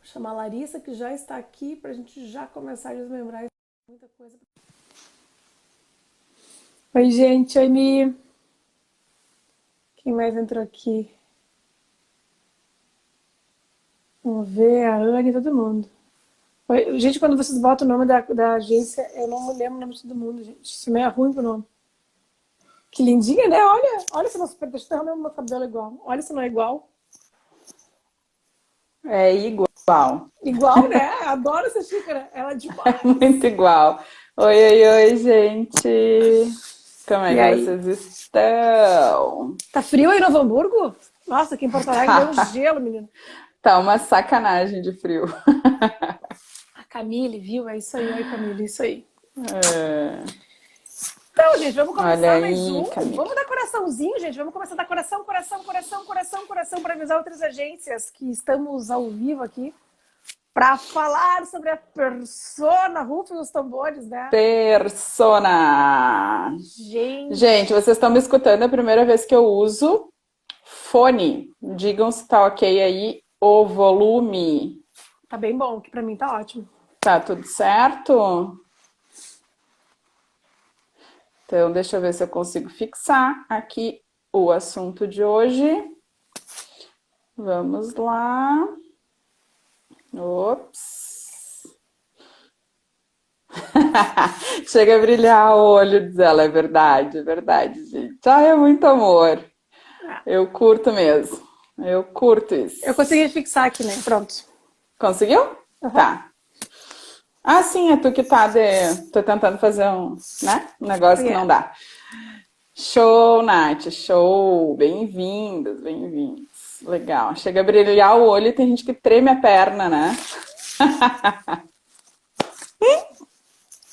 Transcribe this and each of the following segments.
Vou chamar a Larissa, que já está aqui, para a gente já começar a desmembrar muita coisa. Oi, gente. Oi, Mi. Quem mais entrou aqui? Vamos ver, a Anne, todo mundo. Oi, gente, quando vocês botam o nome da agência, eu não me lembro o nome de todo mundo, gente. Isso meio é ruim pro nome. Que lindinha, né? Olha se nosso deixa eu derramar meu cabelo igual. Olha se não é igual. É igual. Igual, né? Adoro essa xícara. Ela é demais. Muito igual. Oi, gente. Como é E que aí? vocês estão? Tá frio aí em Novo Hamburgo? Nossa, aqui em Porto Alegre deu um Tá, gelo, menino. tá uma sacanagem de frio. A Camille, viu? É isso aí. Oi, Camille, isso aí. É, Então, gente, vamos olha começar mais aí, um. Camila. Vamos dar coraçãozinho, gente. Vamos começar a dar coração para avisar outras agências que estamos ao vivo aqui para falar sobre a persona. Rufem os tambores, né? Persona. Gente, Gente, vocês estão me escutando, é a primeira vez que eu uso fone. Digam se tá ok aí o volume. tá bem bom, que para mim tá ótimo. Tá tudo certo? Então, deixa eu ver se eu consigo fixar aqui o assunto de hoje. Vamos lá. Ops. Chega a brilhar o olho dela, é verdade, gente. Ai, é muito amor. Eu curto mesmo. Eu curto isso. Eu consegui fixar aqui, né? Pronto. Conseguiu? Uhum. Tá. Ah, sim, é tu que tá tô tentando fazer um negócio que não dá. Show, Nath, show. Bem-vindos, bem-vindos. Legal. Chega a brilhar o olho e tem gente que treme a perna, né?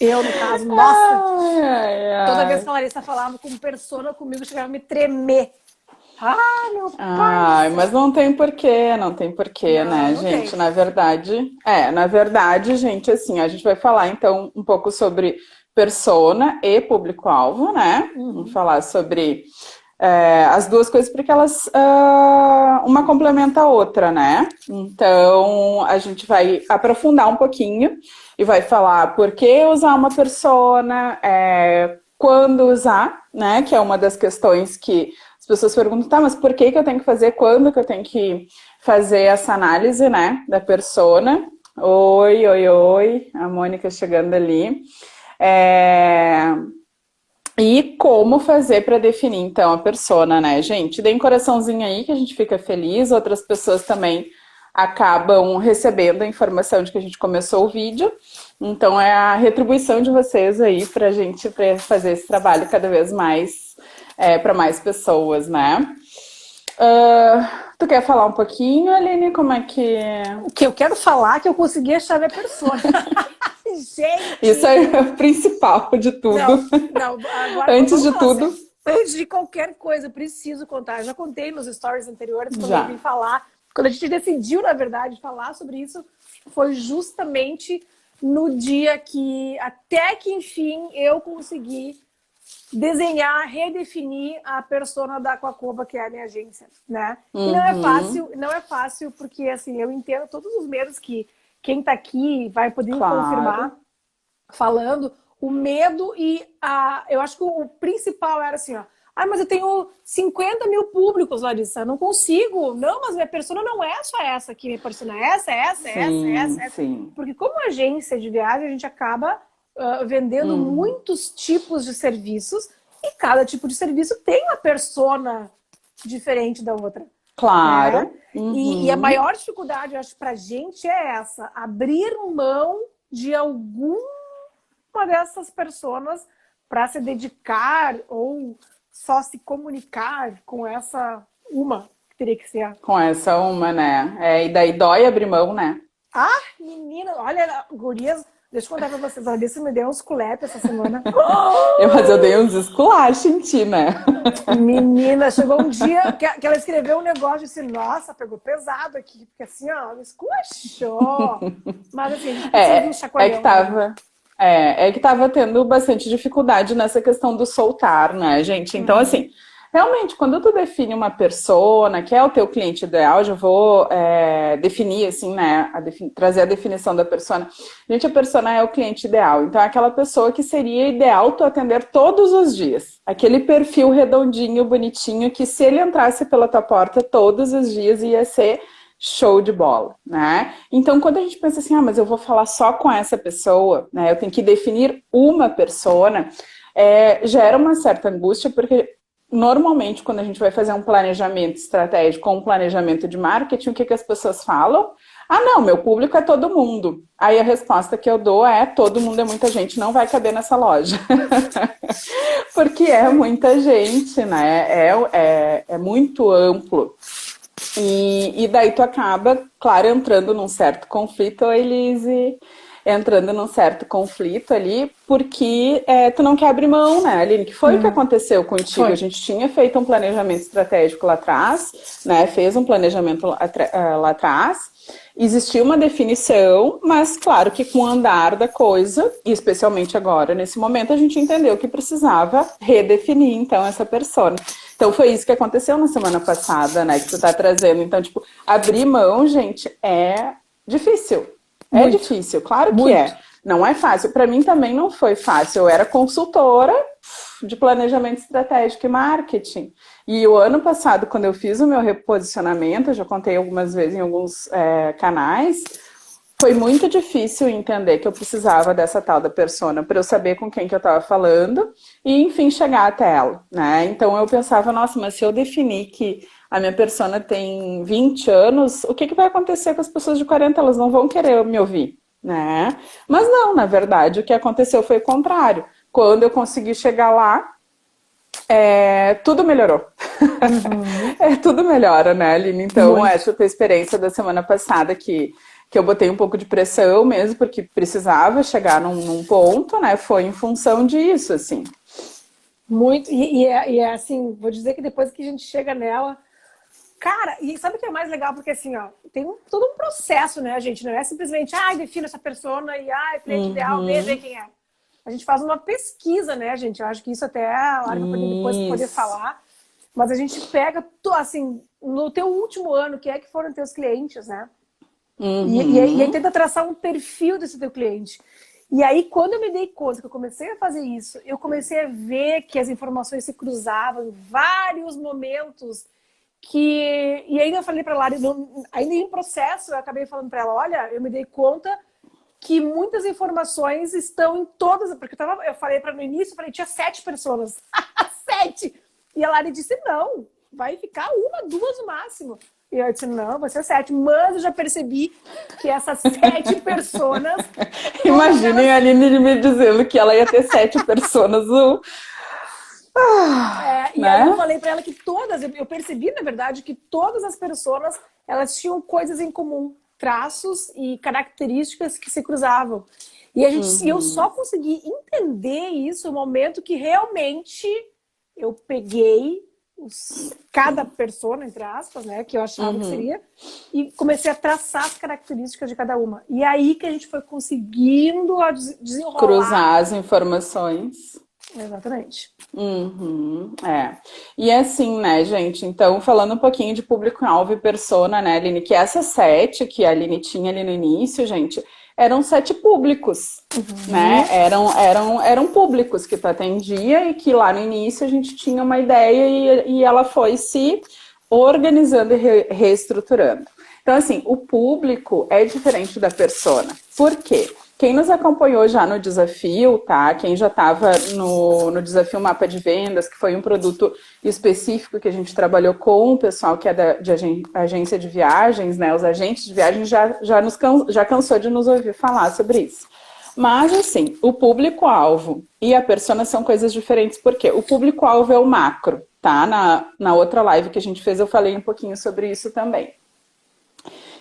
Eu, no caso, nossa. Ai. Toda vez que a Larissa falava com persona comigo, chegava a me tremer. Ah, meu pai. Ai, mas não tem porquê, né, Não gente? tem. Na verdade, gente, assim, a gente vai falar então um pouco sobre persona e público-alvo, né? Vamos falar sobre as duas coisas porque elas uma complementa a outra, né? Então a gente vai aprofundar um pouquinho e vai falar por que usar uma persona, quando usar, né? Que é uma das questões que as pessoas perguntam, tá, mas por que eu tenho que fazer, quando que eu tenho que fazer essa análise, né, da persona? Oi, a Mônica chegando ali. E como fazer para definir, então, a persona, né, gente? Deem um coraçãozinho aí que a gente fica feliz, outras pessoas também acabam recebendo a informação de que a gente começou o vídeo. Então, é a retribuição de vocês aí pra gente fazer esse trabalho cada vez mais para mais pessoas, né? Tu quer falar um pouquinho, Aline? Como é que... O que eu quero falar é que eu consegui achar minha persona. Gente! Isso é o principal de tudo. Não, agora Antes de tudo. Assim, antes de qualquer coisa, eu preciso contar. Eu já contei nos stories anteriores, quando eu vim falar. Quando a gente decidiu, na verdade, falar sobre isso, foi justamente no dia que, até que enfim, eu consegui desenhar, redefinir a persona da Aquacoba, que é a minha agência, né? E não é fácil porque, assim, eu entendo todos os medos que quem tá aqui vai poder confirmar, falando, o medo e eu acho que o principal era assim, ó, mas eu tenho 50 mil públicos, Larissa, não consigo. Não, mas minha persona não é só essa aqui, minha persona é essa. Sim. Porque como agência de viagem, a gente acaba vendendo muitos tipos de serviços e cada tipo de serviço tem uma persona diferente da outra. Claro. Né? E a maior dificuldade, eu acho, pra gente é essa, abrir mão de alguma dessas personas para se dedicar ou só se comunicar com essa uma, que teria que ser. Com essa uma, né? E daí dói abrir mão, né? Ah, menina, olha, gurias, deixa eu contar pra vocês, a Alice me deu uns culepes essa semana. Mas eu dei uns esculachos em ti, né? Menina, chegou um dia que ela escreveu um negócio assim, nossa, pegou pesado aqui, porque assim, ó, ela esculachou. Mas assim, a gente precisa de um chacoalhão. É que tava tendo bastante dificuldade nessa questão do soltar, né, gente? Então, assim, realmente, quando tu define uma persona, que é o teu cliente ideal, já vou definir, assim, né, trazer a definição da persona. Gente, a persona é o cliente ideal. Então, é aquela pessoa que seria ideal tu atender todos os dias. Aquele perfil redondinho, bonitinho, que se ele entrasse pela tua porta todos os dias, ia ser show de bola, né? Então, quando a gente pensa assim, mas eu vou falar só com essa pessoa, né? Eu tenho que definir uma persona, gera uma certa angústia, porque normalmente, quando a gente vai fazer um planejamento estratégico ou um planejamento de marketing, o que que as pessoas falam? Ah, não, meu público é todo mundo. Aí a resposta que eu dou é: todo mundo é muita gente, não vai caber nessa loja. Porque é muita gente, né? É muito amplo. E daí tu acaba, claro, entrando num certo conflito, Elise, entrando num certo conflito ali, porque tu não quer abrir mão, né, Aline? Que foi o que aconteceu contigo. A gente tinha feito um planejamento estratégico lá atrás, né? Fez um planejamento lá atrás. Existia uma definição, mas claro que com o andar da coisa, e especialmente agora, nesse momento, a gente entendeu que precisava redefinir, então, essa persona. Então, foi isso que aconteceu na semana passada, né, que tu tá trazendo. Então, tipo, abrir mão, gente, é difícil. É difícil, claro que é. Não é fácil. Para mim também não foi fácil. Eu era consultora de planejamento estratégico e marketing. E o ano passado, quando eu fiz o meu reposicionamento, eu já contei algumas vezes em alguns canais, foi muito difícil entender que eu precisava dessa tal da persona para eu saber com quem que eu estava falando e, enfim, chegar até ela, né? Então eu pensava, nossa, mas se eu definir que a minha persona tem 20 anos, o que que vai acontecer com as pessoas de 40? Elas não vão querer me ouvir, né? Mas não, na verdade, o que aconteceu foi o contrário. Quando eu consegui chegar lá, tudo melhorou. Tudo melhora, né, Aline? Então, essa foi a experiência da semana passada que eu botei um pouco de pressão mesmo, porque precisava chegar num ponto, né? Foi em função disso, assim. Muito. E assim, vou dizer que depois que a gente chega nela... Cara, e sabe o que é mais legal? Porque assim, ó, tem todo um processo, né, gente? Não é simplesmente, defina essa persona e, cliente ideal, vê quem é. A gente faz uma pesquisa, né, gente? Eu acho que isso até a Lara vai depois poder falar. Mas a gente pega, assim, no teu último ano, quem é que foram teus clientes, né? E aí tenta traçar um perfil desse teu cliente. E aí, quando eu me dei conta que eu comecei a fazer isso, eu comecei a ver que as informações se cruzavam em vários momentos. E ainda eu falei para a Lara, ainda em processo, eu acabei falando para ela, olha, eu me dei conta que muitas informações estão em todas, porque eu falei para no início, eu falei, tinha 7 pessoas. 7! E a Lara disse, não, vai ficar 1, 2 no máximo. E eu disse, não, vai ser 7. Mas eu já percebi que essas 7 personas... Imaginem a Aline me dizendo que ela ia ter 7 personas no... E aí eu falei para ela que eu percebi, na verdade, que todas as pessoas, elas tinham coisas em comum, traços e características que se cruzavam. E eu só consegui entender isso no momento que realmente eu peguei cada persona, entre aspas, né, que eu achava que seria, e comecei a traçar as características de cada uma. E aí que a gente foi conseguindo desenrolar. Cruzar as informações. Exatamente. E assim, né, gente? Então, falando um pouquinho de público-alvo e persona, né, Aline? Que essas 7 que a Aline tinha ali no início, gente, eram 7 públicos, né? Eram públicos que tu atendia e que lá no início a gente tinha uma ideia e ela foi se organizando e reestruturando. Então, assim, o público é diferente da persona. Por quê? Quem nos acompanhou já no desafio, tá? Quem já estava no desafio Mapa de Vendas, que foi um produto específico que a gente trabalhou com o pessoal que é de agência de viagens, né? Os agentes de viagens já cansou de nos ouvir falar sobre isso. Mas, assim, o público-alvo e a persona são coisas diferentes, porque o público-alvo é o macro, tá? Na outra live que a gente fez, eu falei um pouquinho sobre isso também.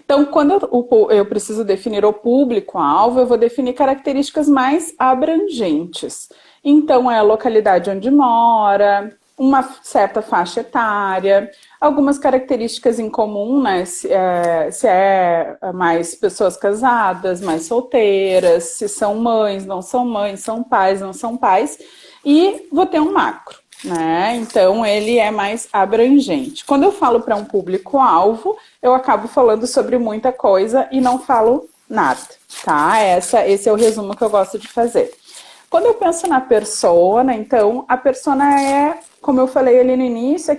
Então, quando eu preciso definir o público-alvo, eu vou definir características mais abrangentes. Então, é a localidade onde mora, uma certa faixa etária, algumas características em comum, né? Se é mais pessoas casadas, mais solteiras, se são mães, não são mães, são pais, não são pais. E vou ter um macro. né? Então, ele é mais abrangente. Quando eu falo para um público-alvo, eu acabo falando sobre muita coisa e não falo nada, tá? Esse é o resumo que eu gosto de fazer. Quando eu penso na persona, então, a persona é, como eu falei ali no início,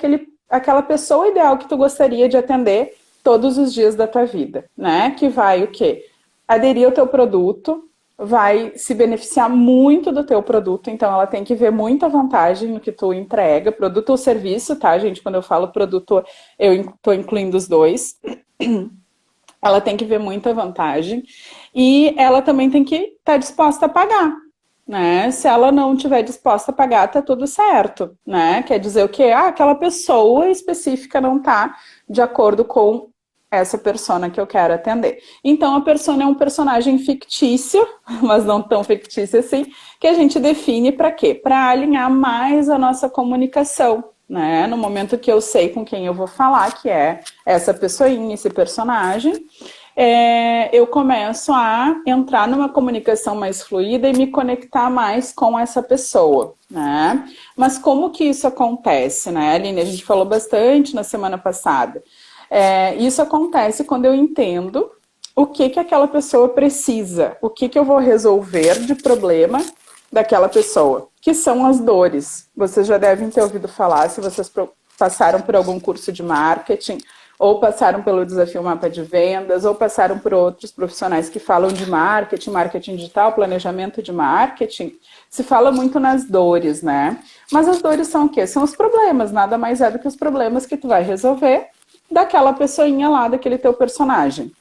aquela pessoa ideal que tu gostaria de atender todos os dias da tua vida, né? Que vai o quê? Aderir ao teu produto, vai se beneficiar muito do teu produto, então ela tem que ver muita vantagem no que tu entrega, produto ou serviço, tá, gente? Quando eu falo produto, eu estou incluindo os dois. Ela tem que ver muita vantagem e ela também tem que estar disposta a pagar, né? Se ela não estiver disposta a pagar, tá tudo certo, né? Quer dizer o quê? Aquela pessoa específica não tá de acordo com essa persona que eu quero atender. Então, a persona é um personagem fictício, mas não tão fictício assim, que a gente define para quê? Para alinhar mais a nossa comunicação, né? No momento que eu sei com quem eu vou falar, que é essa pessoinha, esse personagem, eu começo a entrar numa comunicação mais fluida e me conectar mais com essa pessoa, né? Mas como que isso acontece, né, Aline? A gente falou bastante na semana passada. Isso acontece quando eu entendo o que aquela pessoa precisa, o que eu vou resolver de problema daquela pessoa, que são as dores. Vocês já devem ter ouvido falar, se vocês passaram por algum curso de marketing, ou passaram pelo desafio Mapa de Vendas, ou passaram por outros profissionais que falam de marketing, marketing digital, planejamento de marketing, se fala muito nas dores, né? Mas as dores são o quê? São os problemas, nada mais é do que os problemas que tu vai resolver daquela pessoinha lá, daquele teu personagem,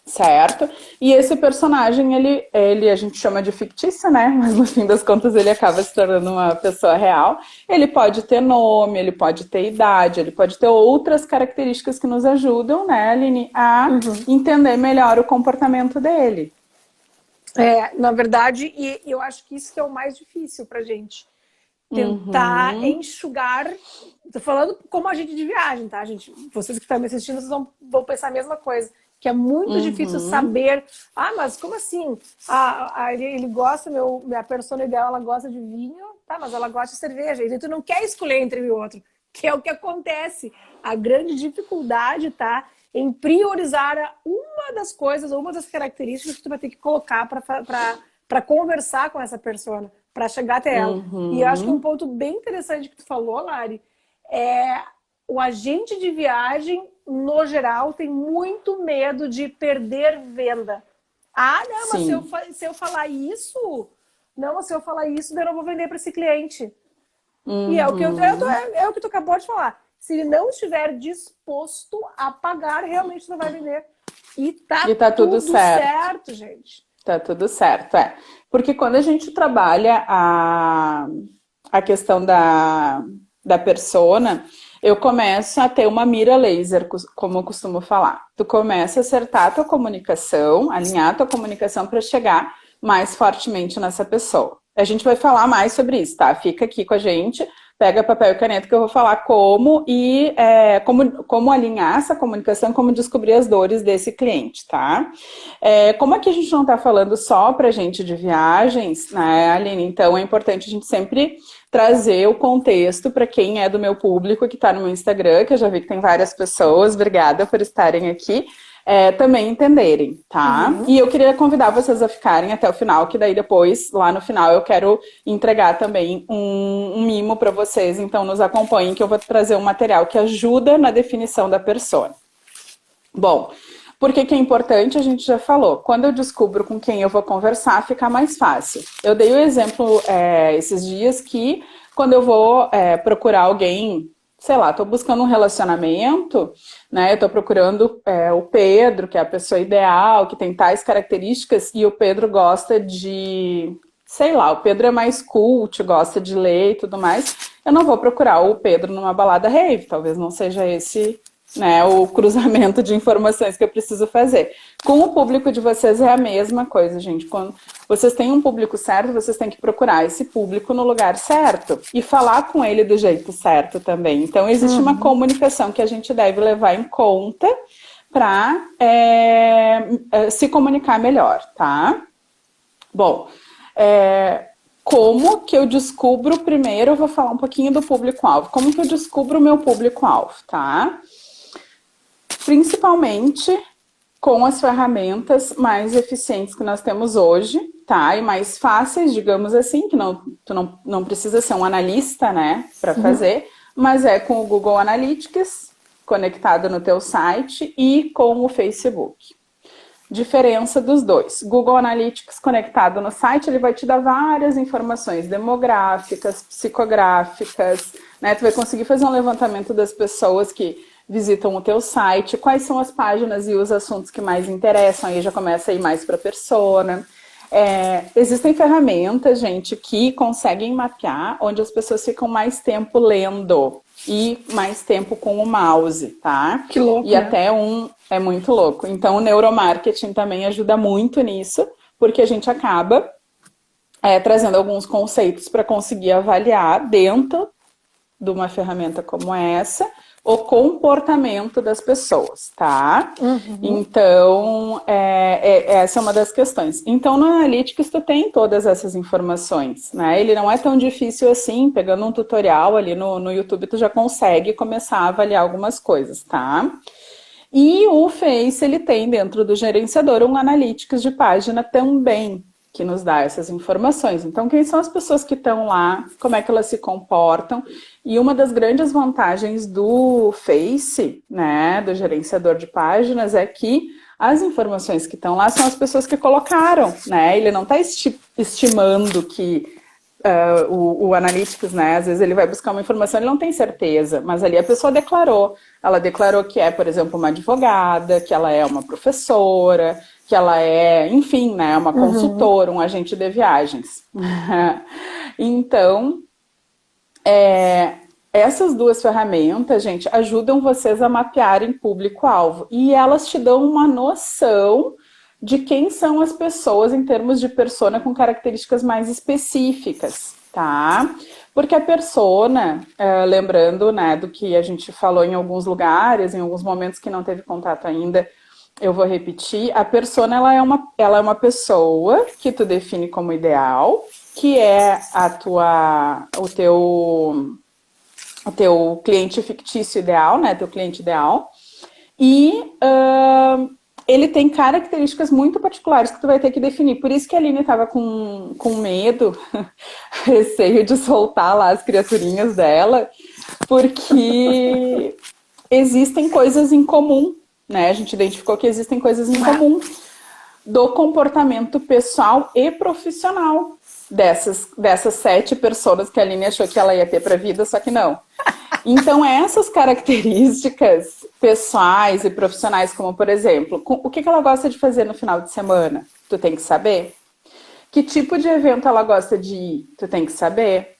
certo? E esse personagem, ele a gente chama de fictício, né? Mas no fim das contas ele acaba se tornando uma pessoa real. Ele pode ter nome, ele pode ter idade, ele pode ter outras características que nos ajudam, né, Aline, a entender melhor o comportamento dele. Na verdade, e eu acho que isso que é o mais difícil pra gente. Tentar enxugar. Tô falando como agente de viagem, tá, gente? Vocês que estão me assistindo, vocês vão pensar a mesma coisa. Que é muito difícil saber. Mas como assim? Ele gosta, minha persona ideal, ela gosta de vinho, tá? Mas ela gosta de cerveja. E tu não quer escolher entre um e outro, que é o que acontece. A grande dificuldade tá em priorizar uma das coisas, uma das características que tu vai ter que colocar para conversar com essa persona, para chegar até ela. E eu acho que um ponto bem interessante que tu falou, Lari, é o agente de viagem, no geral, tem muito medo de perder venda. Não, mas se eu falar isso, eu não vou vender para esse cliente. E é o que tu acabou de falar. Se ele não estiver disposto a pagar, realmente não vai vender. E tá tudo certo, gente. Tá tudo certo, Porque quando a gente trabalha a questão da persona, eu começo a ter uma mira laser, como eu costumo falar. Tu começa a acertar a tua comunicação, alinhar a tua comunicação para chegar mais fortemente nessa pessoa. A gente vai falar mais sobre isso, tá? Fica aqui com a gente, pega papel e caneta que eu vou falar como alinhar essa comunicação, como descobrir as dores desse cliente, tá? Como aqui a gente não tá falando só pra gente de viagens, né, Aline? Então é importante a gente sempre trazer o contexto para quem é do meu público que tá no meu Instagram, que eu já vi que tem várias pessoas, obrigada por estarem aqui. Também entenderem, tá? E eu queria convidar vocês a ficarem até o final, que daí depois, lá no final, eu quero entregar também um mimo para vocês, então nos acompanhem que eu vou trazer um material que ajuda na definição da persona. Bom, por que é importante? A gente já falou. Quando eu descubro com quem eu vou conversar, fica mais fácil. Eu dei o exemplo esses dias que quando eu vou procurar alguém, sei lá, tô buscando um relacionamento, né? Eu tô procurando o Pedro, que é a pessoa ideal, que tem tais características, e o Pedro gosta de, sei lá, o Pedro é mais cult, gosta de ler e tudo mais. Eu não vou procurar o Pedro numa balada rave, talvez não seja esse, né, o cruzamento de informações que eu preciso fazer. Com o público de vocês é a mesma coisa, gente. Quando vocês têm um público certo, vocês têm que procurar esse público no lugar certo e falar com ele do jeito certo também. Então, existe uma comunicação que a gente deve levar em conta para se comunicar melhor, tá? Bom, como que eu descubro, primeiro eu vou falar um pouquinho do público-alvo, como que eu descubro o meu público-alvo, tá? Principalmente com as ferramentas mais eficientes que nós temos hoje, tá? E mais fáceis, digamos assim, que tu não precisa ser um analista, né, para fazer, mas é com o Google Analytics conectado no teu site e com o Facebook. Diferença dos dois. Google Analytics conectado no site, ele vai te dar várias informações demográficas, psicográficas, né? Tu vai conseguir fazer um levantamento das pessoas que visitam o teu site, quais são as páginas e os assuntos que mais interessam, aí já começa a ir mais para a persona. Existem ferramentas, gente, que conseguem mapear onde as pessoas ficam mais tempo lendo e mais tempo com o mouse, tá? Que louco, e até é muito louco. Então, o neuromarketing também ajuda muito nisso, porque a gente acaba trazendo alguns conceitos para conseguir avaliar dentro de uma ferramenta como essa o comportamento das pessoas, tá? Então, essa é uma das questões. Então, no Analytics, tu tem todas essas informações, né? Ele não é tão difícil assim, pegando um tutorial ali no YouTube, tu já consegue começar a avaliar algumas coisas, tá? E o Face, ele tem dentro do gerenciador um Analytics de página também, que nos dá essas informações. Então, quem são as pessoas que estão lá, como é que elas se comportam. E uma das grandes vantagens do Face, né, do gerenciador de páginas, é que as informações que estão lá são as pessoas que colocaram, né? Ele não está estimando que o Analytics, né, às vezes ele vai buscar uma informação, ele não tem certeza, mas ali a pessoa declarou. Ela declarou que é, por exemplo, uma advogada, que ela é uma professora, que ela é, enfim, né, uma consultora, um agente de viagens. Então, essas duas ferramentas, gente, ajudam vocês a mapearem público-alvo. E elas te dão uma noção de quem são as pessoas em termos de persona com características mais específicas, tá? Porque a persona, lembrando, né, do que a gente falou em alguns lugares, em alguns momentos que não teve contato ainda, eu vou repetir, a persona ela é uma pessoa que tu define como ideal, que é o teu cliente fictício ideal, né? Teu cliente ideal. E ele tem características muito particulares que tu vai ter que definir. Por isso que a Aline estava com medo, receio de soltar lá as criaturinhas dela, porque existem coisas em comum, né? A gente identificou que existem coisas em comum do comportamento pessoal e profissional dessas 7 pessoas que a Aline achou que ela ia ter para a vida, só que não. Então, essas características pessoais e profissionais, como por exemplo, o que ela gosta de fazer no final de semana? Tu tem que saber. Que tipo de evento ela gosta de ir? Tu tem que saber.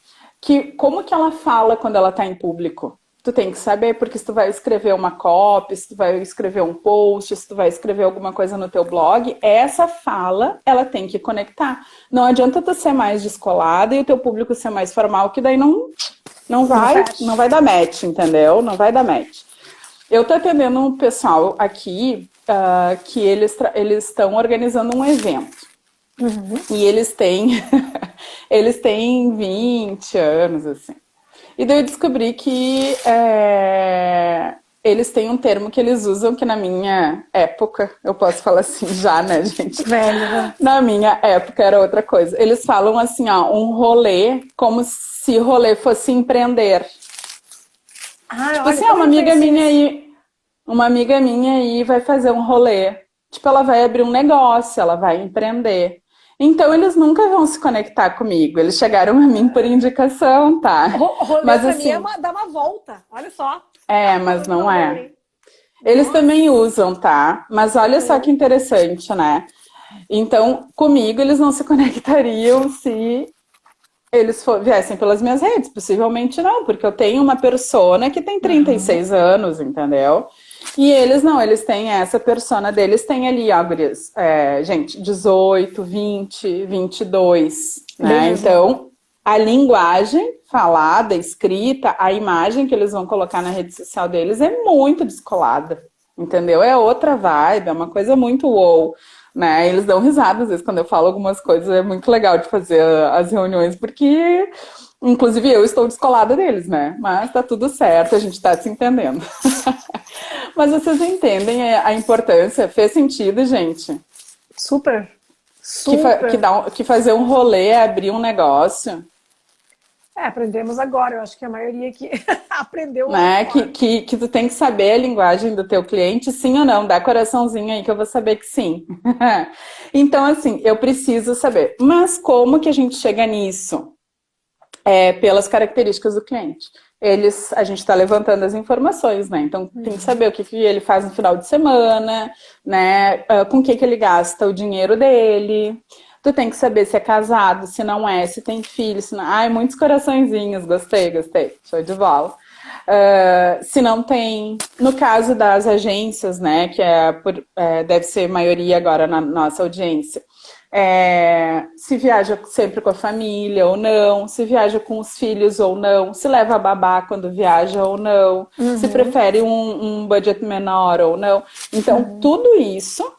Como que ela fala quando ela está em público? Tu tem que saber, porque se tu vai escrever uma copy, se tu vai escrever um post, se tu vai escrever alguma coisa no teu blog, essa fala, ela tem que conectar. Não adianta tu ser mais descolada e o teu público ser mais formal, que daí não vai dar match, entendeu? Não vai dar match. Eu tô atendendo um pessoal aqui que eles estão organizando um evento. E eles têm 20 anos, assim. E daí eu descobri que eles têm um termo que eles usam que na minha época, eu posso falar assim já, né, gente? Velho. Na minha época era outra coisa. Eles falam assim, ó, um rolê, como se rolê fosse empreender. Tipo assim, uma amiga minha aí vai fazer um rolê. Tipo, ela vai abrir um negócio, ela vai empreender. Então, eles nunca vão se conectar comigo. Eles chegaram a mim por indicação, tá? Rolê mas pra assim, mim é dar uma volta, olha só. Mas não é. Eles também usam, tá? Mas olha só que interessante, né? Então, comigo, eles não se conectariam se eles viessem pelas minhas redes. Possivelmente não, porque eu tenho uma persona que tem 36 anos, entendeu? E eles não, eles têm essa persona deles, tem ali, ó, gurias, gente, 18, 20, 22, né? Então, a linguagem falada, escrita, a imagem que eles vão colocar na rede social deles é muito descolada, entendeu? É outra vibe, é uma coisa muito wow. né? Eles dão risada, às vezes, quando eu falo algumas coisas, é muito legal de fazer as reuniões, porque, inclusive, eu estou descolada deles, né? Mas tá tudo certo, a gente tá se entendendo. Mas vocês entendem a importância? Fez sentido, gente? Super. Super. Que fazer um rolê é abrir um negócio. Aprendemos agora. Eu acho que a maioria que aprendeu. Né? Que tu tem que saber a linguagem do teu cliente, sim ou não. Dá coraçãozinho aí que eu vou saber que sim. Então, assim, eu preciso saber. Mas como que a gente chega nisso? Pelas características do cliente. A gente está levantando as informações, né? Então, tem que saber o que ele faz no final de semana, né? Com o que ele gasta o dinheiro dele. Tu tem que saber se é casado, se não é, se tem filho, se não... Ai, muitos coraçõezinhos, gostei, show de bola. Se não tem, no caso das agências, né, que deve ser maioria agora na nossa audiência, se viaja sempre com a família ou não, se viaja com os filhos ou não, se leva a babá quando viaja ou não, se prefere um budget menor ou não. Então, tudo isso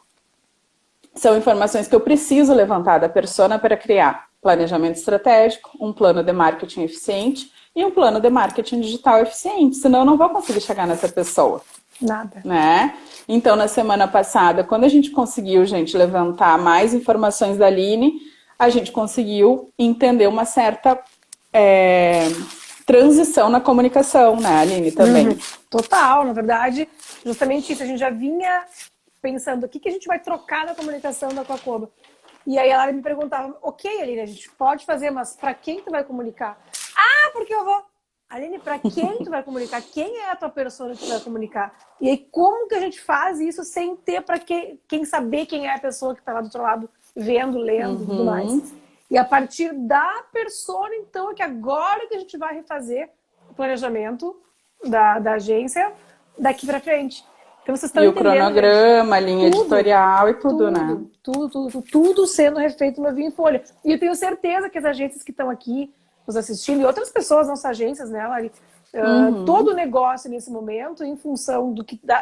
são informações que eu preciso levantar da persona para criar planejamento estratégico, um plano de marketing eficiente e um plano de marketing digital eficiente, senão eu não vou conseguir chegar nessa pessoa. Nada. Né? Então, na semana passada, quando a gente conseguiu, gente, levantar mais informações da Aline, a gente conseguiu entender uma certa transição na comunicação, né, Aline, também. Total, na verdade, justamente isso. A gente já vinha pensando o que a gente vai trocar na comunicação da Cocoba. E aí ela me perguntava, ok, Aline, a gente pode fazer, mas para quem tu vai comunicar? Ah, porque eu vou... Aline, para quem tu vai comunicar? Quem é a tua persona que tu vai comunicar? E aí, como que a gente faz isso sem ter para quem saber quem é a pessoa que está lá do outro lado, vendo, lendo e tudo mais? E a partir da persona, então, é que agora que a gente vai refazer o planejamento da agência daqui para frente. Então, vocês estão entendendo, o cronograma, gente, a linha editorial e tudo, né? Tudo sendo refeito no Vinho em Folha. E eu tenho certeza que as agências que estão aqui nos assistindo, e outras pessoas, não só agências, né, Lari? Todo o negócio nesse momento, em função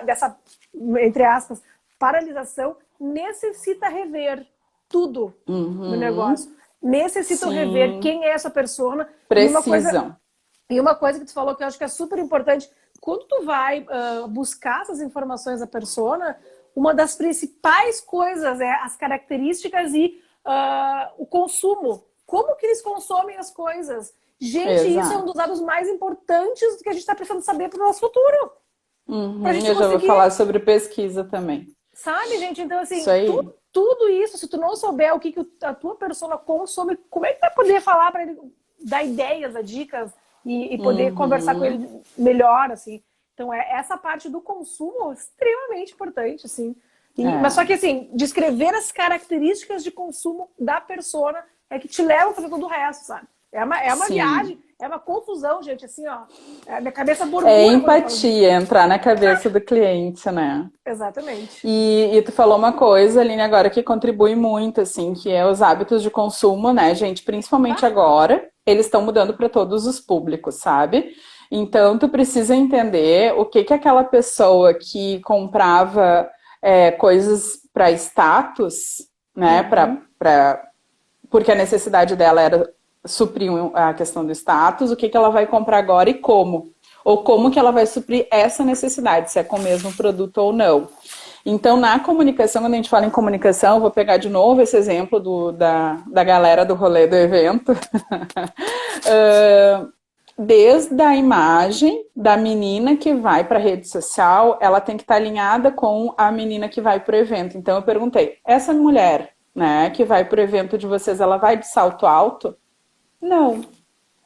dessa, entre aspas, paralisação, necessita rever tudo no negócio. Necessitam rever quem é essa persona. Precisam. E uma coisa que tu falou que eu acho que é super importante, quando tu vai buscar essas informações da persona, uma das principais coisas é as características e o consumo. Como que eles consomem as coisas? Gente, isso é um dos dados mais importantes do que a gente está precisando saber para o nosso futuro. Eu já vou falar sobre pesquisa também. Sabe, gente? Então, assim, tudo isso, se tu não souber o que a tua persona consome, como é que vai poder falar para ele, dar ideias, dar dicas e poder conversar com ele melhor, assim? Então, essa parte do consumo é extremamente importante, assim. Mas só que, assim, descrever as características de consumo da persona é que te leva a fazer todo o resto, sabe? É uma viagem, é uma confusão, gente, assim, ó. Minha cabeça borbulha. É empatia, entrar na cabeça do cliente, né? Exatamente. E tu falou uma coisa, Aline, agora que contribui muito, assim, que é os hábitos de consumo, né, gente? Principalmente agora, eles estão mudando para todos os públicos, sabe? Então, tu precisa entender o que aquela pessoa que comprava coisas para status, né, porque a necessidade dela era suprir a questão do status, o que ela vai comprar agora e como. Ou como que ela vai suprir essa necessidade, se é com o mesmo produto ou não. Então, na comunicação, quando a gente fala em comunicação, eu vou pegar de novo esse exemplo da galera do rolê do evento. Desde a imagem da menina que vai para a rede social, ela tem que estar alinhada com a menina que vai para o evento. Então, eu perguntei, essa mulher, né, que vai para o evento de vocês, ela vai de salto alto? Não.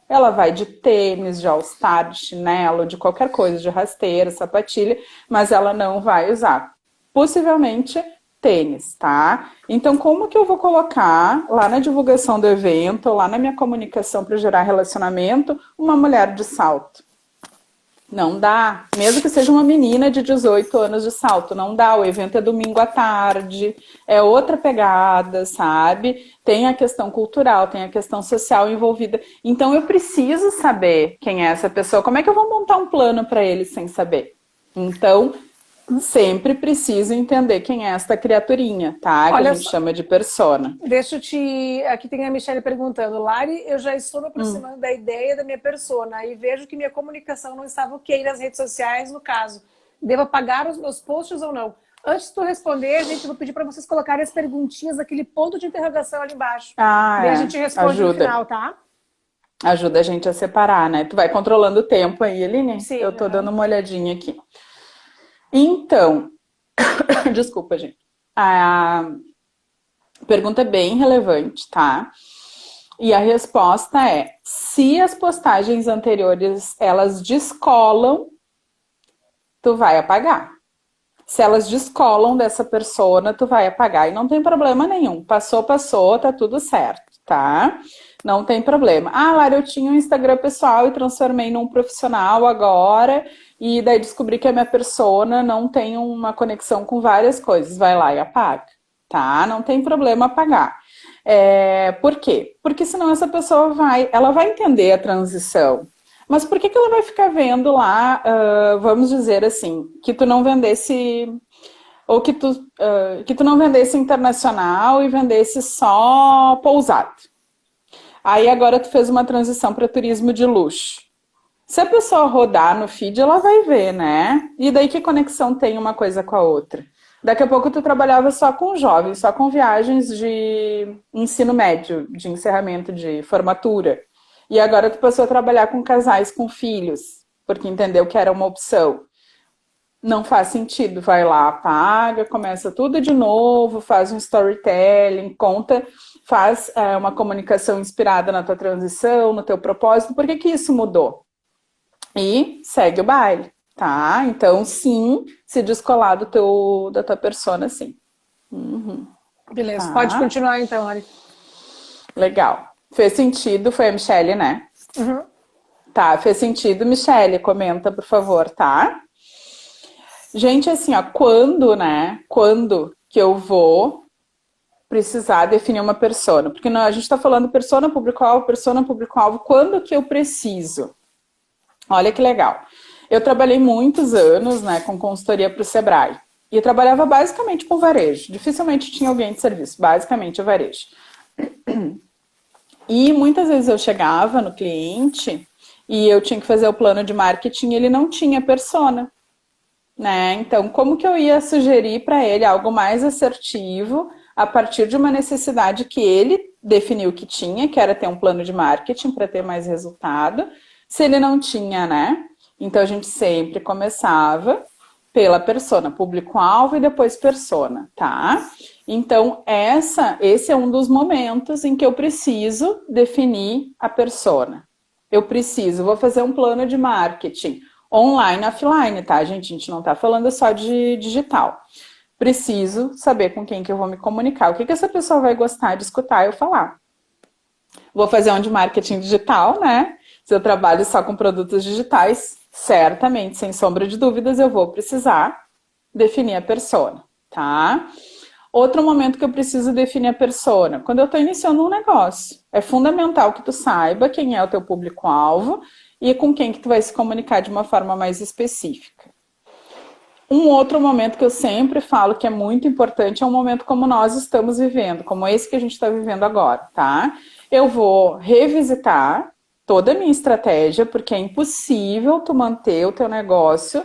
Ela vai de tênis, de all-star, de chinelo, de qualquer coisa, de rasteira, sapatilha, mas ela não vai usar, possivelmente, tênis, tá? Então, como que eu vou colocar lá na divulgação do evento, ou lá na minha comunicação para gerar relacionamento, uma mulher de salto? Não dá. Mesmo que seja uma menina de 18 anos de salto, não dá. O evento é domingo à tarde, é outra pegada, sabe? Tem a questão cultural, tem a questão social envolvida. Então, eu preciso saber quem é essa pessoa. Como é que eu vou montar um plano para ele sem saber? Então, sempre preciso entender quem é esta criaturinha, tá? Que Olha a gente só. chama de persona. Deixa eu te... Aqui tem a Michelle perguntando. Lari, eu já estou me aproximando da ideia da minha persona e vejo que minha comunicação não estava ok nas redes sociais, no caso. Devo apagar os meus posts ou não? Antes de tu responder, gente, eu vou pedir para vocês colocarem as perguntinhas, aquele ponto de interrogação ali embaixo. Daí a gente responde no final, tá? Ajuda a gente a separar, né? Tu vai controlando o tempo aí, Aline? Sim. Eu tô dando uma olhadinha aqui. Então, desculpa, gente. A pergunta é bem relevante, tá? E a resposta é: se as postagens anteriores, elas descolam, tu vai apagar. Se elas descolam dessa persona, tu vai apagar. E não tem problema nenhum. Passou, tá tudo certo, tá? Não tem problema. Ah, Lara, eu tinha um Instagram pessoal e transformei num profissional agora, e daí descobri que a minha persona não tem uma conexão com várias coisas. Vai lá e apaga, tá? Não tem problema apagar. Por quê? Porque senão essa pessoa ela vai entender a transição. Mas por que ela vai ficar vendo lá, vamos dizer assim, que tu não vendesse, ou que tu não vendesse internacional e vendesse só pousado? Aí agora tu fez uma transição para turismo de luxo. Se a pessoa rodar no feed, ela vai ver, né? E daí que conexão tem uma coisa com a outra? Daqui a pouco tu trabalhava só com jovens, só com viagens de ensino médio, de encerramento de formatura. E agora tu passou a trabalhar com casais com filhos, porque entendeu que era uma opção. Não faz sentido. Vai lá, apaga, começa tudo de novo, faz um storytelling, faz uma comunicação inspirada na tua transição, no teu propósito. Por que isso mudou? E segue o baile, tá? Então, sim, se descolar da tua persona, sim. Uhum. Beleza, pode continuar então, Lari. Legal. Fez sentido? Foi a Michelle, né? Uhum. Tá, fez sentido. Michelle, comenta, por favor, tá? Gente, assim, ó, quando que eu vou precisar definir uma persona? Porque a gente tá falando persona, público-alvo, quando que eu preciso? Olha que legal. Eu trabalhei muitos anos, né, com consultoria para o Sebrae. E eu trabalhava basicamente com varejo. Dificilmente tinha alguém de serviço, basicamente o varejo. E muitas vezes eu chegava no cliente e eu tinha que fazer o plano de marketing e ele não tinha persona, né? Então, como que eu ia sugerir para ele algo mais assertivo a partir de uma necessidade que ele definiu que tinha, que era ter um plano de marketing para ter mais resultado, se ele não tinha, né? Então, a gente sempre começava pela persona, público-alvo e depois persona, tá? Então, esse é um dos momentos em que eu preciso definir a persona. Vou fazer um plano de marketing online, offline, tá, gente? A gente não tá falando só de digital. Preciso saber com quem que eu vou me comunicar. O que essa pessoa vai gostar de escutar eu falar. Vou fazer um de marketing digital, né? Se eu trabalho só com produtos digitais, certamente, sem sombra de dúvidas, eu vou precisar definir a persona, tá? Outro momento que eu preciso definir a persona, quando eu estou iniciando um negócio. É fundamental que tu saiba quem é o teu público-alvo e com quem que tu vai se comunicar de uma forma mais específica. Um outro momento que eu sempre falo que é muito importante é um momento como nós estamos vivendo, como esse que a gente está vivendo agora, tá? Eu vou revisitar toda a minha estratégia, porque é impossível tu manter o teu negócio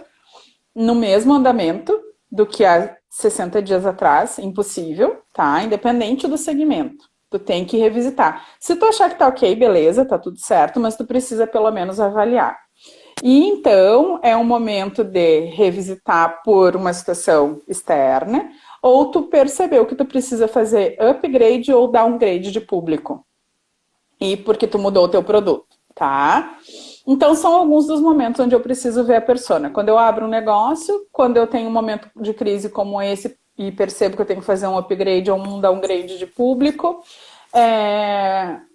no mesmo andamento do que há 60 dias atrás, impossível, tá? Independente do segmento. Tu tem que revisitar. Se tu achar que tá ok, beleza, tá tudo certo, mas tu precisa pelo menos avaliar. E então, é um momento de revisitar por uma situação externa, ou tu percebeu que tu precisa fazer upgrade ou downgrade de público. E porque tu mudou o teu produto, tá? Então, são alguns dos momentos onde eu preciso ver a persona. Quando eu abro um negócio, quando eu tenho um momento de crise como esse e percebo que eu tenho que fazer um upgrade ou um downgrade de público.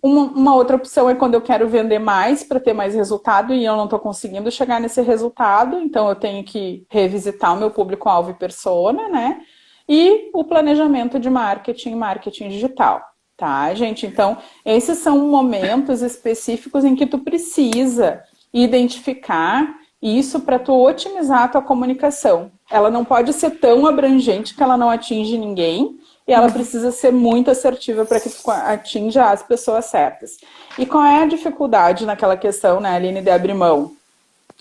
Uma outra opção é quando eu quero vender mais para ter mais resultado e eu não estou conseguindo chegar nesse resultado, então eu tenho que revisitar o meu público-alvo e persona, né? E o planejamento de marketing digital. Tá, gente? Então, esses são momentos específicos em que tu precisa identificar Isso para tu otimizar a tua comunicação. Ela não pode ser tão abrangente que ela não atinge ninguém, e ela precisa ser muito assertiva para que tu atinja as pessoas certas. E qual é a dificuldade naquela questão, né, Aline, de abrir mão?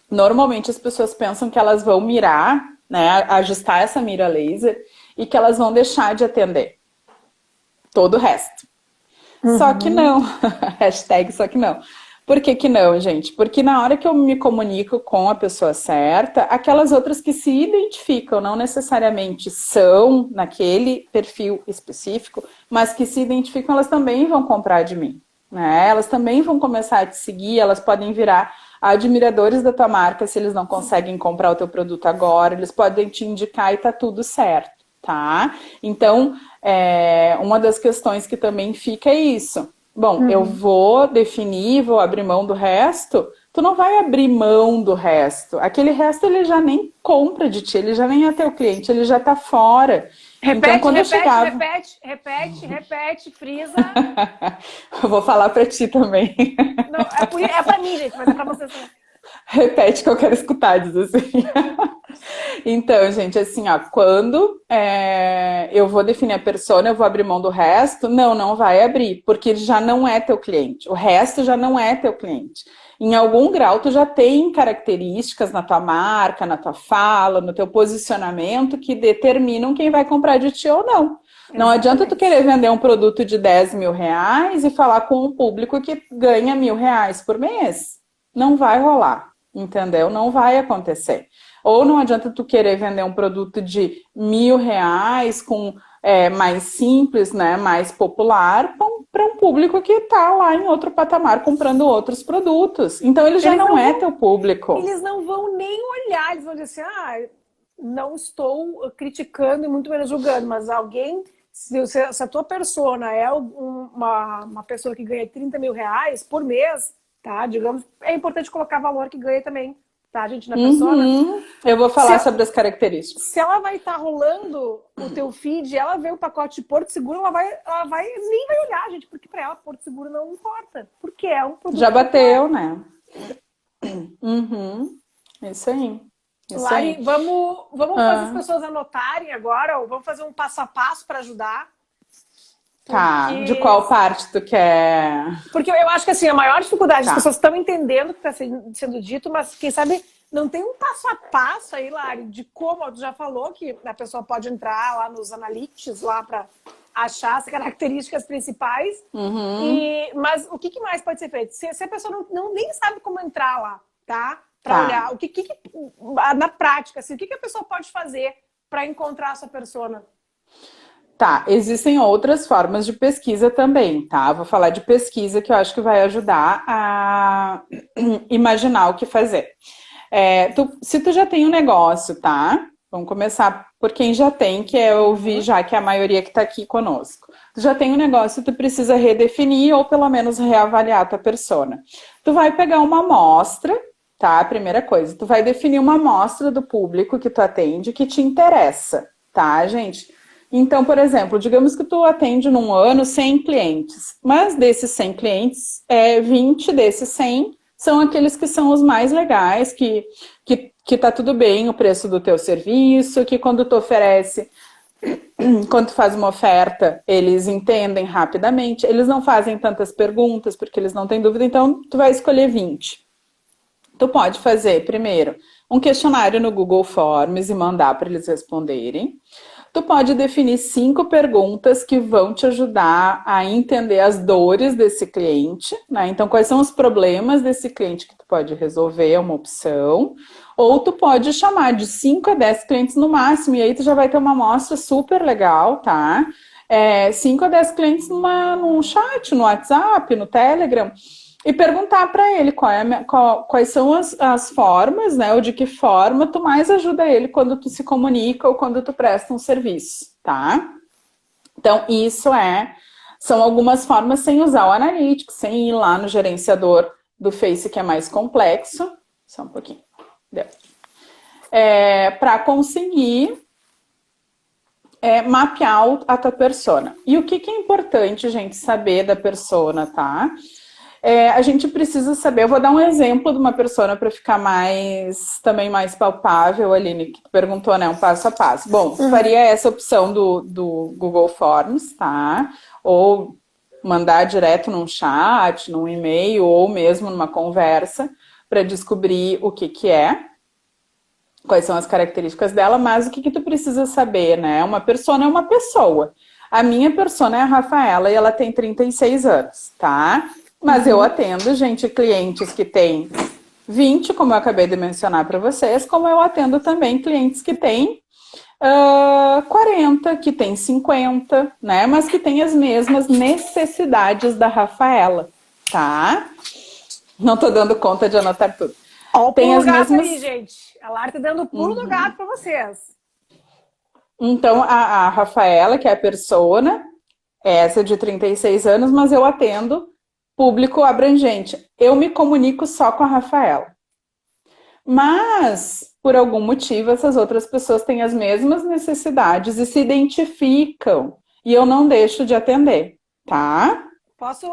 Normalmente as pessoas pensam que elas vão mirar, né, ajustar essa mira laser, e que elas vão deixar de atender todo o resto. Só que não. Hashtag só que não. Por que que não, gente? Porque na hora que eu me comunico com a pessoa certa, aquelas outras que se identificam, não necessariamente são naquele perfil específico, mas que se identificam, elas também vão comprar de mim, né? Elas também vão começar a te seguir, elas podem virar admiradores da tua marca se eles não conseguem comprar o teu produto agora, eles podem te indicar e tá tudo certo, tá? Então, uma das questões que também fica é isso. Bom, eu vou definir, vou abrir mão do resto. Tu não vai abrir mão do resto. Aquele resto ele já nem compra de ti, ele já nem é teu cliente, ele já tá fora. Repete, então, quando repete, eu chegava... repete, frisa. Eu vou falar pra ti também. Não, é pra mim, gente, mas é pra vocês também. Repete que eu quero escutar, diz assim. Então, gente, assim, ó, quando eu vou definir a persona, eu vou abrir mão do resto, não vai abrir, porque ele já não é teu cliente. O resto já não é teu cliente. Em algum grau, tu já tem características na tua marca, na tua fala, no teu posicionamento que determinam quem vai comprar de ti ou não. Não adianta tu querer vender um produto de 10 mil reais e falar com um público que ganha R$1.000 por mês. Não vai rolar, entendeu? Não vai acontecer. Ou não adianta tu querer vender um produto de R$1.000 com mais simples, né, mais popular, para um público que está lá em outro patamar comprando outros produtos. Então ele já não é teu público. Eles não vão nem olhar, eles vão dizer assim, não estou criticando e muito menos julgando, mas alguém, se a tua persona é uma pessoa que ganha R$30 mil por mês, tá? Digamos, é importante colocar valor que ganha também, tá, gente, na persona. Eu vou falar sobre as características. Se ela vai estar rolando o teu feed, ela vê o pacote de Porto Seguro, ela nem vai olhar, gente, porque para ela Porto Seguro não importa, porque é um produto. Já bateu, né? Isso aí. Lari, vamos fazer as pessoas anotarem agora, ou vamos fazer um passo a passo para ajudar. Tá, de qual parte tu quer? Porque eu acho que assim, a maior dificuldade, as pessoas estão entendendo o que está sendo dito, mas quem sabe não tem um passo a passo aí, Lari, de como, tu já falou que a pessoa pode entrar lá nos analytics lá para achar as características principais, mas o que mais pode ser feito? Se a pessoa nem sabe como entrar lá, tá? Para olhar, na prática, assim, o que a pessoa pode fazer para encontrar a sua persona? Tá, existem outras formas de pesquisa também, tá? Vou falar de pesquisa que eu acho que vai ajudar a imaginar o que fazer. Se tu já tem um negócio, tá? Vamos começar por quem já tem, que eu vi já que é a maioria que tá aqui conosco. Tu já tem um negócio, tu precisa redefinir ou pelo menos reavaliar a tua persona. Tu vai pegar uma amostra, tá? Primeira coisa, tu vai definir uma amostra do público que tu atende que te interessa, tá, gente? Então, por exemplo, digamos que tu atende num ano 100 clientes, mas desses 100 clientes, 20 desses 100 são aqueles que são os mais legais, que tá tudo bem o preço do teu serviço, que quando tu oferece, quando tu faz uma oferta, eles entendem rapidamente, eles não fazem tantas perguntas porque eles não têm dúvida, então tu vai escolher 20. Tu pode fazer, primeiro, um questionário no Google Forms e mandar para eles responderem. Tu pode definir 5 perguntas que vão te ajudar a entender as dores desse cliente, né? Então, quais são os problemas desse cliente que tu pode resolver, é uma opção. Ou tu pode chamar de 5 a 10 clientes no máximo, e aí tu já vai ter uma amostra super legal, tá? 5 a 10 clientes num chat, no WhatsApp, no Telegram, e perguntar para ele quais são as formas, né? Ou de que forma tu mais ajuda ele quando tu se comunica ou quando tu presta um serviço, tá? Então, são algumas formas sem usar o Analytics, sem ir lá no gerenciador do Face, que é mais complexo. Só um pouquinho. Deu. Para conseguir mapear a tua persona. E o que é importante, gente, saber da persona, tá? a gente precisa saber. Eu vou dar um exemplo de uma persona para ficar também mais palpável, Aline, que tu perguntou, né? Um passo a passo. Bom, faria essa opção do Google Forms, tá? Ou mandar direto num chat, num e-mail, ou mesmo numa conversa, para descobrir o que é, quais são as características dela, mas o que tu precisa saber, né? Uma persona é uma pessoa. A minha persona é a Rafaela e ela tem 36 anos, tá? Mas eu atendo, gente, clientes que têm 20, como eu acabei de mencionar para vocês, como eu atendo também clientes que têm 40, que têm 50, né? Mas que têm as mesmas necessidades da Rafaela, tá? Não tô dando conta de anotar tudo. Ó, o pulo do gato aí, gente. A Lara tá dando o pulo do gato para vocês. Então, a Rafaela, que é a persona, essa de 36 anos, mas eu atendo público abrangente. Eu me comunico só com a Rafaela. Mas, por algum motivo, essas outras pessoas têm as mesmas necessidades e se identificam. E eu não deixo de atender, tá?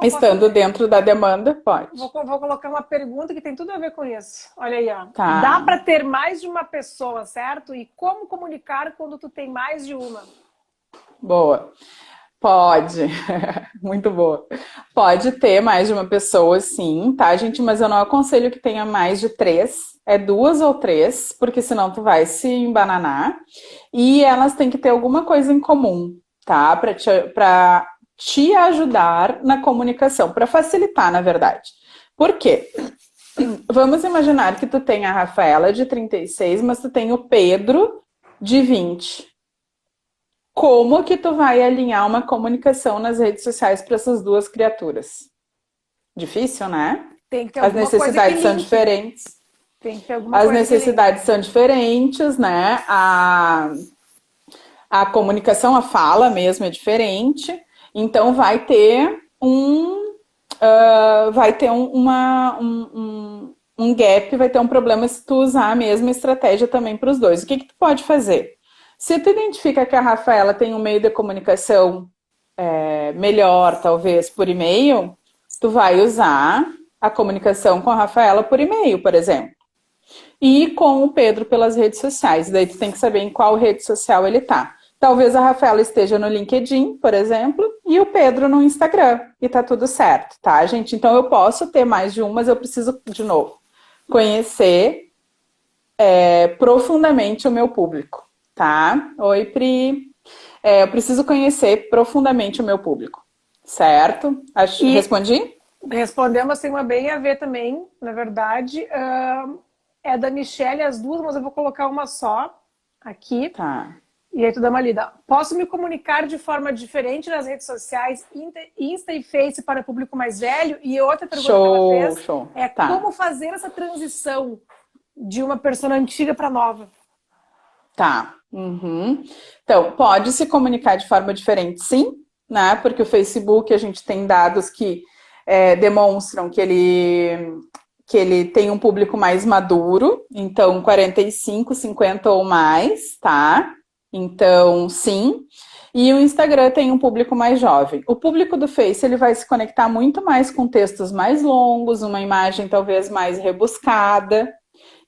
Estando dentro da demanda, pode. Vou colocar uma pergunta que tem tudo a ver com isso. Olha aí, ó. Tá. Dá para ter mais de uma pessoa, certo? E como comunicar quando tu tem mais de uma? Boa. Pode. Muito boa. Pode ter mais de uma pessoa, sim, tá, gente? Mas eu não aconselho que tenha mais de 3. É 2 ou 3, porque senão tu vai se embananar. E elas têm que ter alguma coisa em comum, tá? Para te ajudar na comunicação, para facilitar, na verdade. Por quê? Vamos imaginar que tu tem a Rafaela de 36, mas tu tem o Pedro de 20. Como que tu vai alinhar uma comunicação nas redes sociais para essas duas criaturas? Difícil, né? Tem que ter As necessidades são diferentes. Tem que ter alguma coisa. As necessidades são diferentes, né? A comunicação, a fala mesmo é diferente. Então vai ter um gap, vai ter um problema se tu usar a mesma estratégia também para os dois. O que tu pode fazer? Se tu identifica que a Rafaela tem um meio de comunicação melhor, talvez, por e-mail, tu vai usar a comunicação com a Rafaela por e-mail, por exemplo. E com o Pedro pelas redes sociais. Daí tu tem que saber em qual rede social ele tá. Talvez a Rafaela esteja no LinkedIn, por exemplo, e o Pedro no Instagram. E tá tudo certo, tá, gente? Então eu posso ter mais de um, mas eu preciso, de novo, conhecer profundamente o meu público. Tá? Oi, Pri. Eu preciso conhecer profundamente o meu público. Certo? Respondi? Respondemos, tem uma bem a ver também, na verdade. É da Michelle, as duas, mas eu vou colocar uma só aqui. Tá. E aí tu dá uma lida. Posso me comunicar de forma diferente nas redes sociais, Insta e Face para o público mais velho? E outra pergunta que ela fez como fazer essa transição de uma persona antiga para nova? Tá. Então, pode se comunicar de forma diferente, sim, né? Porque o Facebook, a gente tem dados que demonstram que ele tem um público mais maduro, então 45, 50 ou mais, tá? Então, sim. E o Instagram tem um público mais jovem. O público do Face, ele vai se conectar muito mais com textos mais longos, uma imagem talvez mais rebuscada.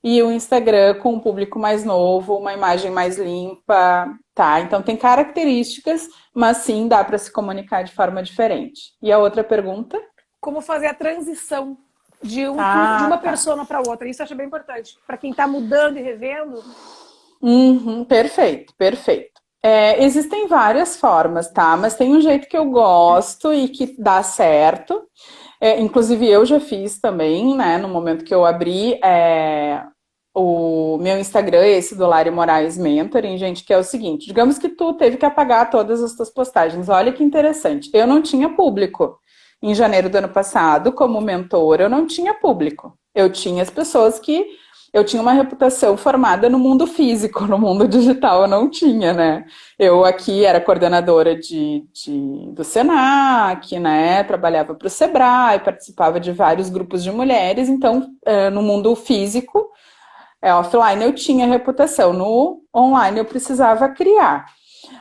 E o Instagram com um público mais novo, uma imagem mais limpa, tá? Então tem características, mas sim dá para se comunicar de forma diferente. E a outra pergunta? Como fazer a transição de uma persona para outra? Isso eu acho bem importante. Para quem está mudando e revendo. Perfeito. Existem várias formas, tá? Mas tem um jeito que eu gosto e que dá certo. Inclusive eu já fiz também, né? No momento que eu abri o meu Instagram, esse do Lari Moraes Mentoring, gente, que é o seguinte. Digamos que tu teve que apagar todas as tuas postagens. Olha que interessante. Eu não tinha público. Em janeiro do ano passado, como mentora, eu não tinha público. Eu tinha as pessoas que... Eu tinha uma reputação formada no mundo físico, no mundo digital eu não tinha, né? Eu aqui era coordenadora do Senac, né? Trabalhava para o Sebrae, participava de vários grupos de mulheres, então no mundo físico, offline eu tinha reputação, no online eu precisava criar.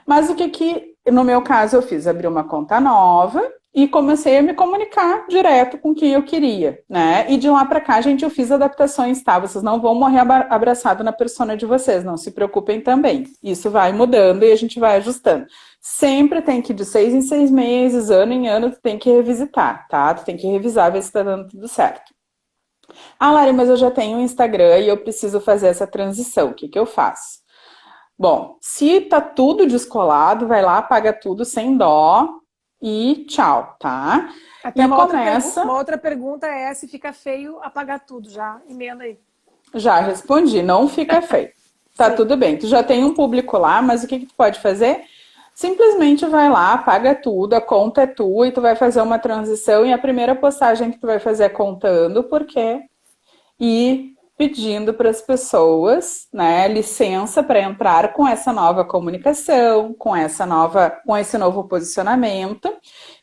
Mas o que no meu caso eu fiz? Abri uma conta nova e comecei a me comunicar direto com quem eu queria, né? E de lá para cá, gente, eu fiz adaptações, tá? Vocês não vão morrer abraçado na persona de vocês, não se preocupem também. Isso vai mudando e a gente vai ajustando. Sempre tem que, de 6 em 6 meses, ano em ano, tu tem que revisitar, tá? Tu tem que revisar, ver se tá dando tudo certo. Ah, Lari, mas eu já tenho um Instagram e eu preciso fazer essa transição. O que que eu faço? Bom, se tá tudo descolado, vai lá, apaga tudo sem dó e tchau, tá? Até E uma outra pergunta é se fica feio apagar tudo já. Emenda aí. Já respondi, não fica feio. Tá tudo bem. Tu já tem um público lá, mas o que que tu pode fazer? Simplesmente vai lá, apaga tudo, a conta é tua e tu vai fazer uma transição e a primeira postagem que tu vai fazer é contando por quê e pedindo para as pessoas, né, licença para entrar com essa nova comunicação, com esse novo posicionamento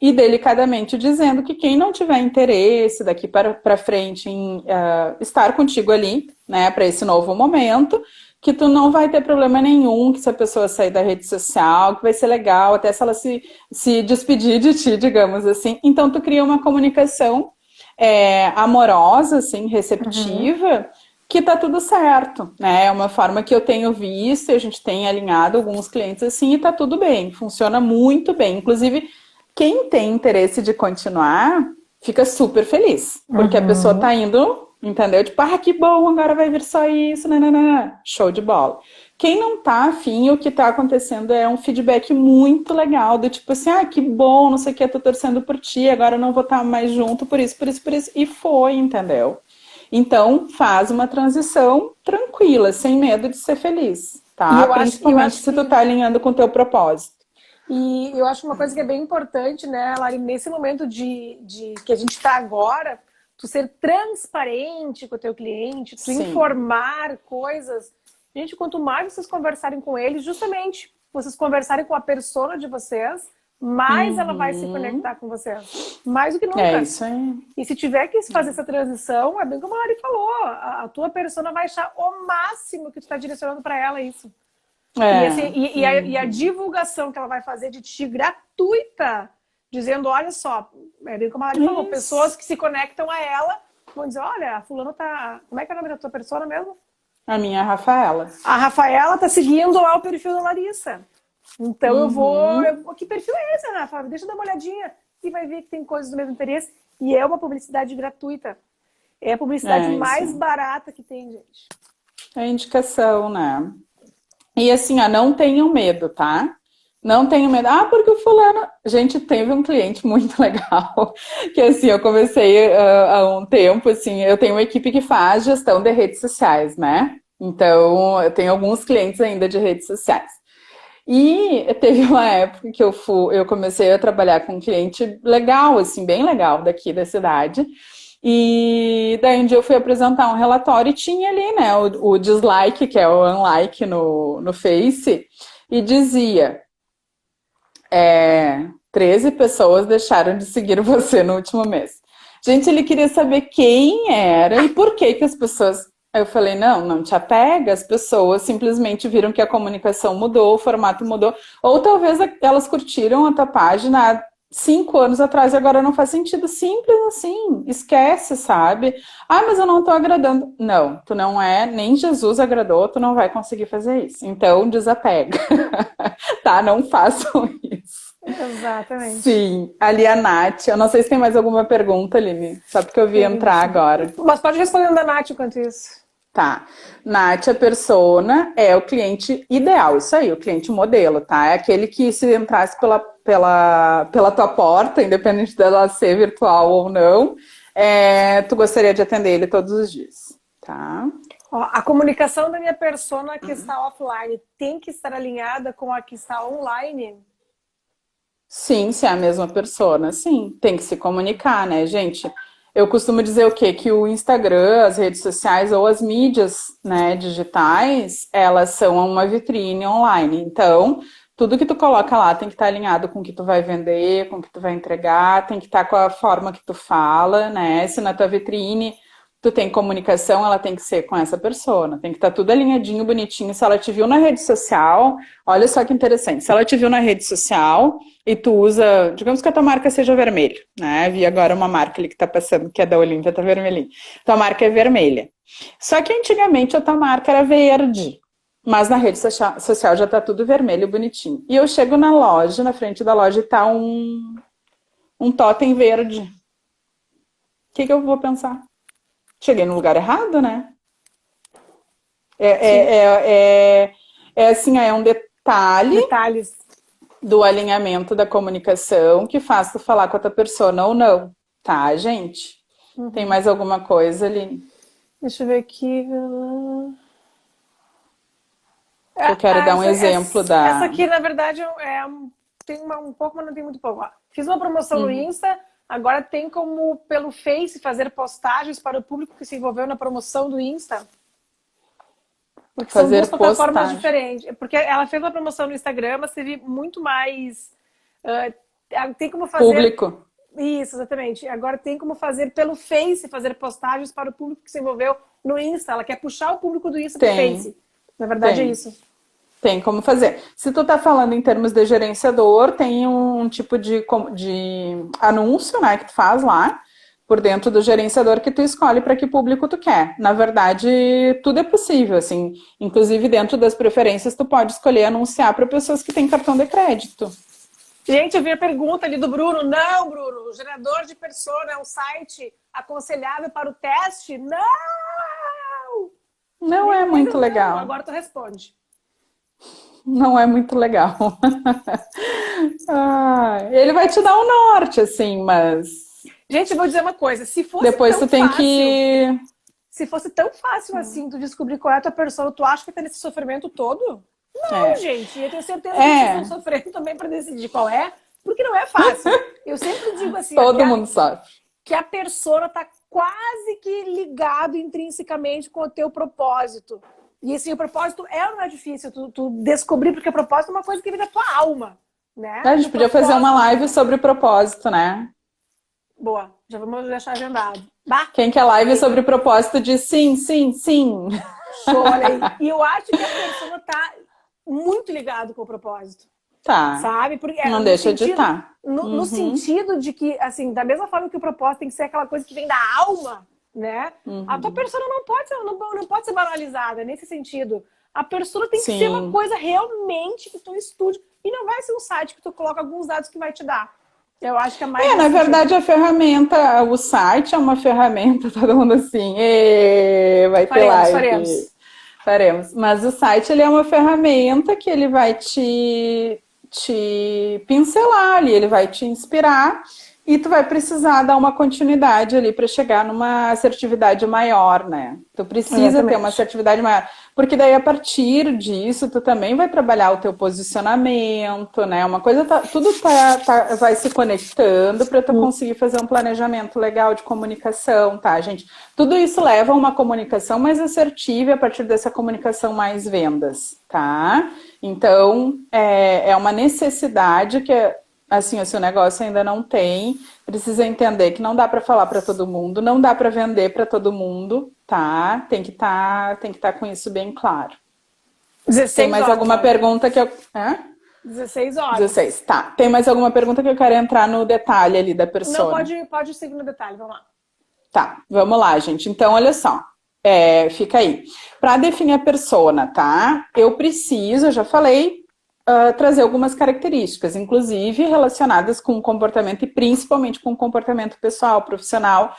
e delicadamente dizendo que quem não tiver interesse daqui para frente em estar contigo ali, né, para esse novo momento, que tu não vai ter problema nenhum que se a pessoa sair da rede social, que vai ser legal, até se ela se despedir de ti, digamos assim. Então, tu cria uma comunicação amorosa, assim, receptiva, que tá tudo certo, né? É uma forma que eu tenho visto, a gente tem alinhado alguns clientes assim e tá tudo bem, funciona muito bem. Inclusive, quem tem interesse de continuar, fica super feliz, porque a pessoa tá indo, entendeu? Tipo, que bom, agora vai vir só isso, nananã. Show de bola. Quem não tá afim, o que tá acontecendo é um feedback muito legal, do tipo assim, que bom, não sei o que, eu tô torcendo por ti, agora eu não vou estar mais junto, por isso, por isso, por isso. E foi, entendeu? Então, faz uma transição tranquila, sem medo de ser feliz, tá? Principalmente se tu tá alinhando com o teu propósito. E eu acho uma coisa que é bem importante, né, Lari, nesse momento de que a gente tá agora, tu ser transparente com o teu cliente, tu informar coisas. Gente, quanto mais vocês conversarem com ele, justamente vocês conversarem com a persona de vocês, mais ela vai se conectar com vocês. Mais do que nunca. É isso aí. E se tiver que fazer essa transição, é bem como a Lari falou, a tua persona vai achar o máximo que tu está direcionando para ela isso. E a divulgação que ela vai fazer de ti gratuita, dizendo, olha só, é bem como a Lari falou, pessoas que se conectam a ela vão dizer, olha, a fulano tá... Como é que é o nome da tua persona mesmo? A minha é a Rafaela. A Rafaela tá seguindo lá o perfil da Larissa. Então eu vou... Que perfil é esse, Rafa? Deixa eu dar uma olhadinha. E vai ver que tem coisas do mesmo interesse. E é uma publicidade gratuita. É a publicidade mais barata que tem, gente. É indicação, né? E assim, não tenham medo, tá? Não tenho medo. Porque o fulano... Gente, teve um cliente muito legal, que assim, eu comecei há um tempo, assim, eu tenho uma equipe que faz gestão de redes sociais, né? Então, eu tenho alguns clientes ainda de redes sociais. E teve uma época que eu comecei a trabalhar com um cliente legal, assim, bem legal daqui da cidade. E daí um dia eu fui apresentar um relatório e tinha ali, né, o dislike, que é o unlike no Face, e dizia... 13 pessoas deixaram de seguir você no último mês. Gente, ele queria saber quem era e por que as pessoas... Aí eu falei, não te apega, as pessoas simplesmente viram que a comunicação mudou, o formato mudou, ou talvez elas curtiram a tua página há 5 anos atrás e agora não faz sentido, simples assim, esquece, sabe? Mas eu não tô agradando. Não, tu não é, nem Jesus agradou, tu não vai conseguir fazer isso. Então, desapega, tá? Não façam isso. Exatamente. Sim, ali a Nath, eu não sei se tem mais alguma pergunta, Aline, só porque eu vi entrar agora. Mas pode responder da Nath enquanto isso. Tá, Nath, a persona é o cliente ideal, isso aí, o cliente modelo, tá? É aquele que se entrasse pela tua porta, independente dela ser virtual ou não, tu gostaria de atender ele todos os dias, tá? A comunicação da minha persona que está offline tem que estar alinhada com a que está online? Sim, se é a mesma persona, sim. Tem que se comunicar, né, gente? Eu costumo dizer o quê? Que o Instagram, as redes sociais ou as mídias, né, digitais, elas são uma vitrine online. Então, tudo que tu coloca lá tem que estar alinhado com o que tu vai vender, com o que tu vai entregar, tem que estar com a forma que tu fala, né? Se na tua vitrine tu tem comunicação, ela tem que ser com essa persona, tem que estar tudo alinhadinho, bonitinho. Se ela te viu na rede social, olha só que interessante, se ela te viu na rede social e tu usa, digamos que a tua marca seja vermelha, né? Vi agora uma marca ali que tá passando, que é da Olímpia, tá vermelhinha. Tua marca é vermelha. Só que antigamente a tua marca era verde, mas na rede social já tá tudo vermelho e bonitinho. E eu chego na loja, na frente da loja, e tá um totem verde. O que eu vou pensar? Cheguei no lugar errado, né? Assim, é um Detalhes. do alinhamento da comunicação que faz tu falar com a tua persona ou não, tá, gente? Tem mais alguma coisa, Aline? Deixa eu ver aqui. Eu quero dar um exemplo da... Essa aqui, na verdade, tem um pouco, mas não tem muito pouco. Ó, fiz uma promoção no Insta, agora tem como, pelo Face, fazer postagens para o público que se envolveu na promoção do Insta. Porque são duas plataformas diferentes. Porque ela fez uma promoção no Instagram, mas teve muito mais... tem como fazer... Público. Isso, exatamente. Agora tem como fazer pelo Face, fazer postagens para o público que se envolveu no Insta. Ela quer puxar o público do Insta para o Face. Na verdade, é isso. Tem como fazer. Se tu tá falando em termos de gerenciador, tem um tipo de anúncio, né, que tu faz lá, por dentro do gerenciador, que tu escolhe para que público tu quer. Na verdade, tudo é possível, assim. Inclusive, dentro das preferências, tu pode escolher anunciar para pessoas que têm cartão de crédito. Gente, eu vi a pergunta ali do Bruno. Não, Bruno, o gerador de persona é um site aconselhável para o teste? Não! Não é muito legal. Agora tu responde. Não é muito legal. Ele vai te dar um norte, assim, mas... Gente, eu vou dizer uma coisa. Se fosse depois tão tu tem fácil, que... Se fosse tão fácil assim, tu descobrir qual é a tua persona, tu acha que tá nesse sofrimento todo? Não, gente. Eu tenho certeza que vocês estão sofrendo também para decidir qual é, porque não é fácil. Eu sempre digo assim... Todo mundo sofre. Que a persona tá quase que ligado intrinsecamente com o teu propósito. E assim, o propósito não é difícil tu descobrir, porque o propósito é uma coisa que vem da tua alma, né? A gente podia fazer uma live sobre o propósito, né? Boa, já vamos deixar agendado. Bah. Quem quer live sobre o propósito diz sim, sim, sim. Show, olha aí. E eu acho que a persona tá muito ligado com o propósito. Tá. Sabe? Porque não deixa de estar. No sentido de que, assim, da mesma forma que o propósito tem que ser aquela coisa que vem da alma, né? A tua persona não pode ser banalizada nesse sentido. A persona tem que ser uma coisa realmente que tu estude. E não vai ser um site que tu coloca alguns dados que vai te dar. Eu acho que é mais... na verdade, a ferramenta, o site é uma ferramenta, todo mundo assim, vai ter live. Faremos. Mas o site, ele é uma ferramenta que ele vai te pincelar ali, ele vai te inspirar e tu vai precisar dar uma continuidade ali para chegar numa assertividade maior, né? Tu precisa ter uma assertividade maior, porque daí a partir disso tu também vai trabalhar o teu posicionamento, né? Uma coisa tudo vai se conectando para tu conseguir fazer um planejamento legal de comunicação, tá, gente? Tudo isso leva a uma comunicação mais assertiva e a partir dessa comunicação mais vendas, tá? Então, é uma necessidade que, assim, se o negócio ainda não tem, precisa entender que não dá para falar para todo mundo, não dá para vender para todo mundo, tá? Tem que tá com isso bem claro. 16 tem mais horas, alguma pergunta que eu... 16 horas. 16, tá. Tem mais alguma pergunta que eu quero entrar no detalhe ali da persona? Não, pode seguir no detalhe, vamos lá. Tá, vamos lá, gente. Então, olha só. Fica aí. Para definir a persona, tá? Eu já falei, trazer algumas características, inclusive relacionadas com o comportamento e principalmente com o comportamento pessoal, profissional,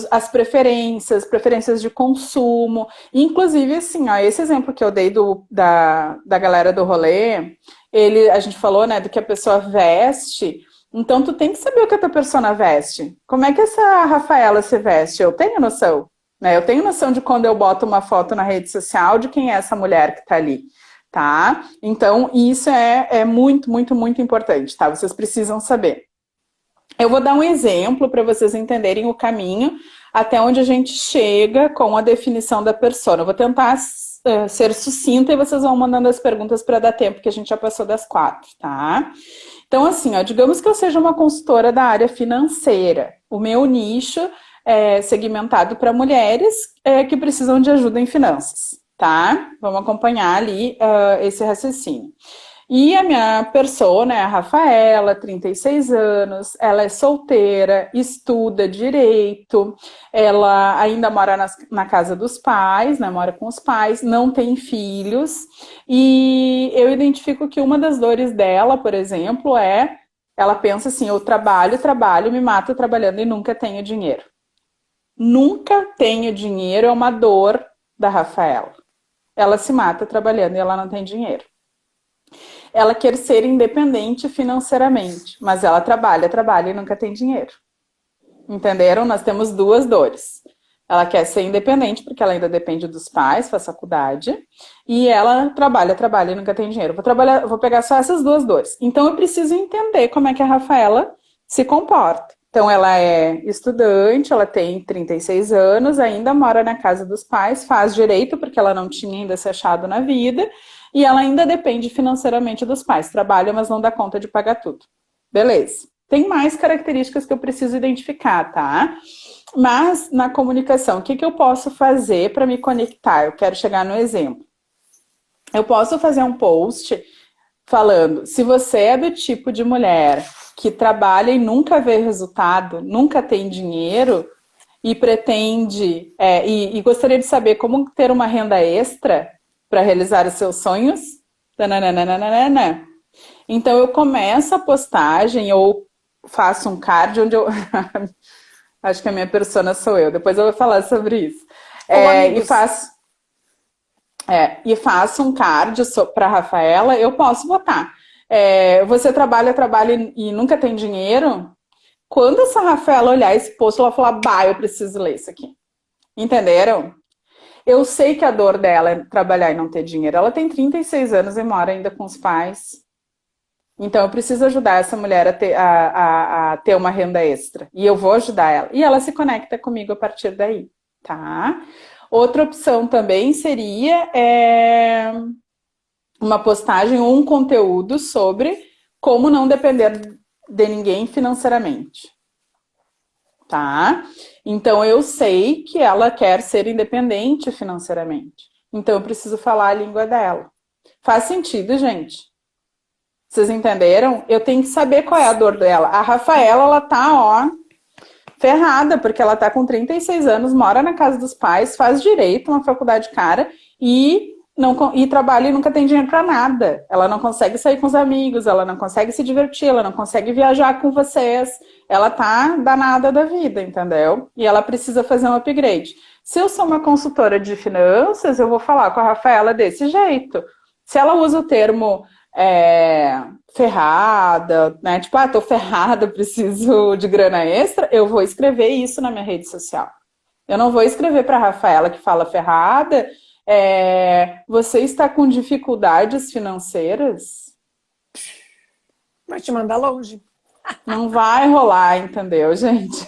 as preferências de consumo. Inclusive, assim, ó, esse exemplo que eu dei da galera do rolê, a gente falou, né, do que a pessoa veste. Então, tu tem que saber o que a tua persona veste. Como é que essa Rafaela se veste? Eu tenho noção. Né? Eu tenho noção de quando eu boto uma foto na rede social de quem é essa mulher que tá ali, tá? Então, isso é muito, muito, muito importante, tá? Vocês precisam saber. Eu vou dar um exemplo para vocês entenderem o caminho até onde a gente chega com a definição da persona. Eu vou tentar ser sucinta e vocês vão mandando as perguntas para dar tempo, que a gente já passou das 4, tá? Então, assim, ó, digamos que eu seja uma consultora da área financeira. O meu nicho segmentado para mulheres que precisam de ajuda em finanças, tá? Vamos acompanhar ali esse raciocínio. E a minha persona é a Rafaela, 36 anos, ela é solteira, estuda direito, ela ainda mora na casa dos pais, né, mora com os pais, não tem filhos, e eu identifico que uma das dores dela, por exemplo, ela pensa assim, eu trabalho, me mato trabalhando e nunca tenho dinheiro. Nunca tenho dinheiro é uma dor da Rafaela. Ela se mata trabalhando e ela não tem dinheiro. Ela quer ser independente financeiramente, mas ela trabalha e nunca tem dinheiro. Entenderam? Nós temos duas dores. Ela quer ser independente porque ela ainda depende dos pais, faz faculdade, e ela trabalha e nunca tem dinheiro. Vou pegar só essas duas dores. Então eu preciso entender como é que a Rafaela se comporta. Então ela é estudante, ela tem 36 anos, ainda mora na casa dos pais, faz direito porque ela não tinha ainda se achado na vida, e ela ainda depende financeiramente dos pais. Trabalha, mas não dá conta de pagar tudo. Beleza. Tem mais características que eu preciso identificar, tá? Mas, na comunicação, o que eu posso fazer para me conectar? Eu quero chegar no exemplo. Eu posso fazer um post falando, se você é do tipo de mulher que trabalha e nunca vê resultado, nunca tem dinheiro, e pretende, e gostaria de saber como ter uma renda extra para realizar os seus sonhos, tananana. Então eu começo a postagem ou faço um card onde eu acho que a minha persona sou eu, depois eu vou falar sobre isso. E faço um card para Rafaela, eu posso botar. Você trabalha e nunca tem dinheiro? Quando essa Rafaela olhar esse post, ela falar, eu preciso ler isso aqui. Entenderam? Eu sei que a dor dela é trabalhar e não ter dinheiro. Ela tem 36 anos e mora ainda com os pais. Então, eu preciso ajudar essa mulher a ter uma renda extra. E eu vou ajudar ela. E ela se conecta comigo a partir daí, tá? Outra opção também seria uma postagem ou um conteúdo sobre como não depender de ninguém financeiramente. Tá? Então, eu sei que ela quer ser independente financeiramente. Então, eu preciso falar a língua dela. Faz sentido, gente? Vocês entenderam? Eu tenho que saber qual é a dor dela. A Rafaela, ela tá, ferrada, porque ela tá com 36 anos, mora na casa dos pais, faz direito, uma faculdade cara, e trabalha e nunca tem dinheiro pra nada. Ela não consegue sair com os amigos, ela não consegue se divertir, ela não consegue viajar com vocês. Ela tá danada da vida, entendeu? E ela precisa fazer um upgrade. Se eu sou uma consultora de finanças, eu vou falar com a Rafaela desse jeito. Se ela usa o termo ferrada, né? Tipo, tô ferrada, preciso de grana extra, eu vou escrever isso na minha rede social. Eu não vou escrever pra Rafaela que fala ferrada, você está com dificuldades financeiras? Vai te mandar longe. Não vai rolar, entendeu, gente?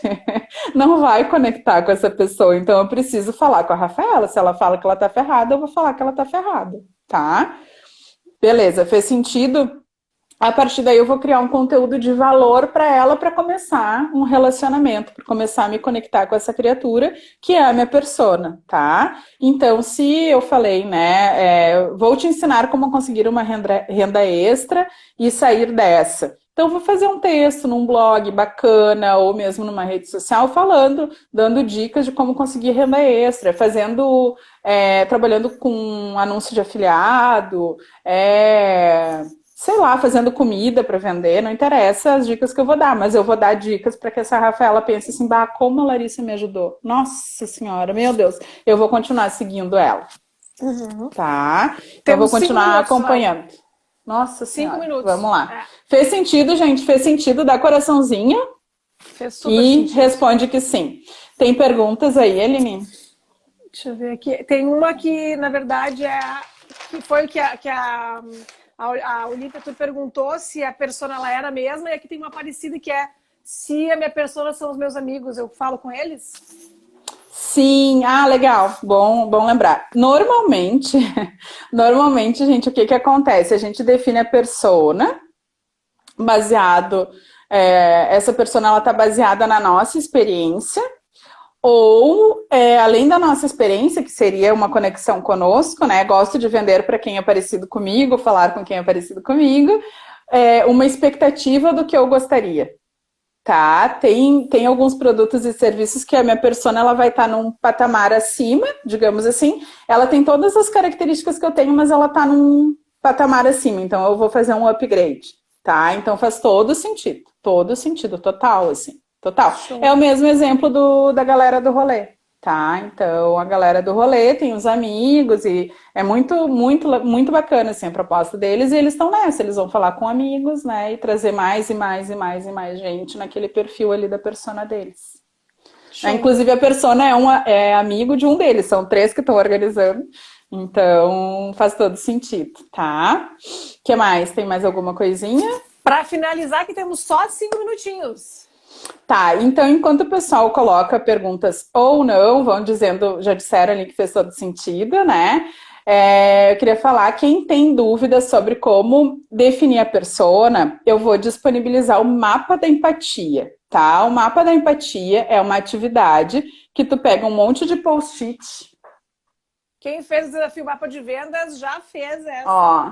Não vai conectar com essa pessoa. Então, eu preciso falar com a Rafaela. Se ela fala que ela tá ferrada, eu vou falar que ela tá ferrada, tá? Beleza, fez sentido? A partir daí, eu vou criar um conteúdo de valor para ela para começar um relacionamento, para começar a me conectar com essa criatura, que é a minha persona, tá? Então, se eu falei, né, vou te ensinar como conseguir uma renda extra e sair dessa. Então, vou fazer um texto num blog bacana ou mesmo numa rede social dando dicas de como conseguir renda extra, trabalhando com anúncio de afiliado, sei lá, fazendo comida para vender, não interessa as dicas que eu vou dar, mas eu vou dar dicas para que essa Rafaela pense assim, como a Larissa me ajudou. Nossa Senhora, meu Deus, eu vou continuar seguindo ela. Uhum. Tá? Então, eu vou continuar acompanhando. Nossa Senhora. 5 minutos. Vamos lá. Fez sentido, gente? Fez sentido? Dá coraçãozinho. Fez super sentido. Responde que sim. Tem perguntas aí, Eline? Deixa eu ver aqui. Tem uma que, na verdade, que foi o que a Olivia tu perguntou se a persona ela era a mesma, e aqui tem uma parecida que se a minha persona são os meus amigos, eu falo com eles? Sim, legal, bom lembrar. Normalmente, gente, o que acontece? A gente define a persona baseado, essa persona ela tá baseada na nossa experiência, Ou, além da nossa experiência, que seria uma conexão conosco, né? Gosto de vender para quem é parecido comigo, falar com quem é parecido comigo, uma expectativa do que eu gostaria. Tá? Tem alguns produtos e serviços que a minha persona ela vai estar num patamar acima, digamos assim. Ela tem todas as características que eu tenho, mas ela está num patamar acima. Então, eu vou fazer um upgrade, tá? Então, faz todo sentido, total, assim. Total. Show. É o mesmo exemplo da galera do rolê, tá? Então, a galera do rolê tem os amigos e é muito, muito, muito bacana, assim, a proposta deles. E eles estão nessa, eles vão falar com amigos, né? E trazer mais e mais e mais e mais gente naquele perfil ali da persona deles. Inclusive, a persona é amigo de um deles, são 3 que estão organizando. Então, faz todo sentido, tá? O que mais? Tem mais alguma coisinha? Para finalizar, que temos só 5 minutinhos. Tá, então enquanto o pessoal coloca perguntas ou não, vão dizendo, já disseram ali que fez todo sentido, né? Eu queria falar, quem tem dúvidas sobre como definir a persona, eu vou disponibilizar o mapa da empatia, tá? O mapa da empatia é uma atividade que tu pega um monte de post-it. Quem fez o desafio Mapa de Vendas já fez essa. Ó,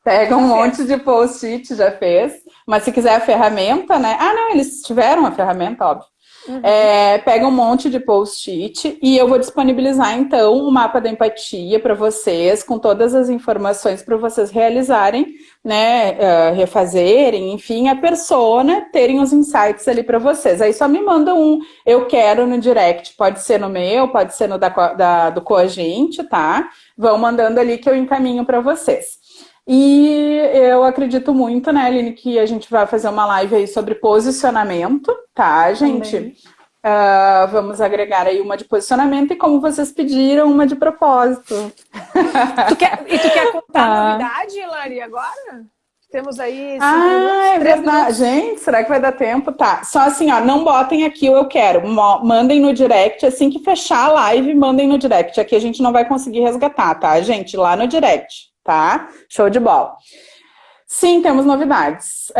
pega um monte de post-it, já fez. Mas se quiser a ferramenta, né? Ah, não, eles tiveram a ferramenta, óbvio. Uhum. Pega um monte de post-it e eu vou disponibilizar, então, o mapa da empatia para vocês, com todas as informações para vocês realizarem, né? Refazerem, enfim, a persona, terem os insights ali para vocês. Aí só me manda um eu quero no direct, pode ser no meu, pode ser no do Coagente, tá? Vão mandando ali que eu encaminho para vocês. E eu acredito muito, né, Aline, que a gente vai fazer uma live aí sobre posicionamento, tá, gente? Vamos agregar aí uma de posicionamento e, como vocês pediram, uma de propósito. Tu quer contar a novidade, Lari, agora? Temos aí... é verdade. Gente, será que vai dar tempo? Tá, só assim, ó, não botem aqui o eu quero. Mandem no direct, assim que fechar a live, mandem no direct. Aqui a gente não vai conseguir resgatar, tá, gente? Lá no direct. Tá? Show de bola. Sim, temos novidades.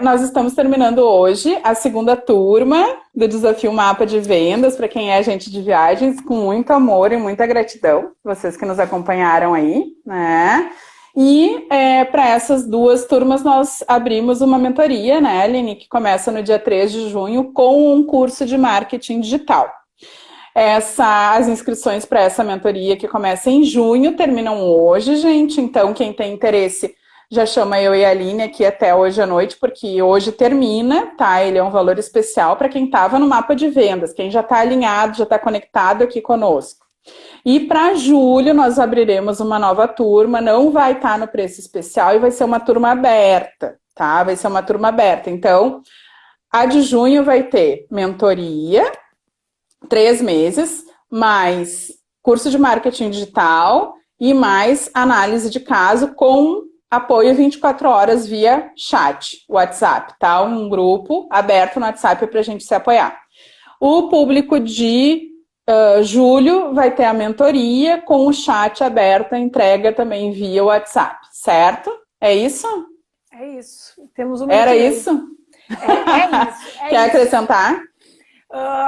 Nós estamos terminando hoje a 2ª turma do Desafio Mapa de Vendas, para quem é agente de viagens, com muito amor e muita gratidão, vocês que nos acompanharam aí, né? E para essas 2 turmas nós abrimos uma mentoria, né, Aline, que começa no dia 3 de junho com um curso de marketing digital. As inscrições para essa mentoria que começa em junho terminam hoje, gente. Então, quem tem interesse já chama eu e a Aline aqui até hoje à noite, porque hoje termina, tá? Ele é um valor especial para quem estava no mapa de vendas, quem já está alinhado, já está conectado aqui conosco. E para julho nós abriremos uma nova turma, não vai estar no preço especial e vai ser uma turma aberta, tá? Vai ser uma turma aberta. Então, a de junho vai ter mentoria, 3 meses, mais curso de marketing digital e mais análise de caso com apoio 24 horas via chat, WhatsApp, tá? Um grupo aberto no WhatsApp para a gente se apoiar. O público de julho vai ter a mentoria com o chat aberto, a entrega também via WhatsApp, certo? É isso? É isso. Temos um Era isso? É isso. Quer acrescentar?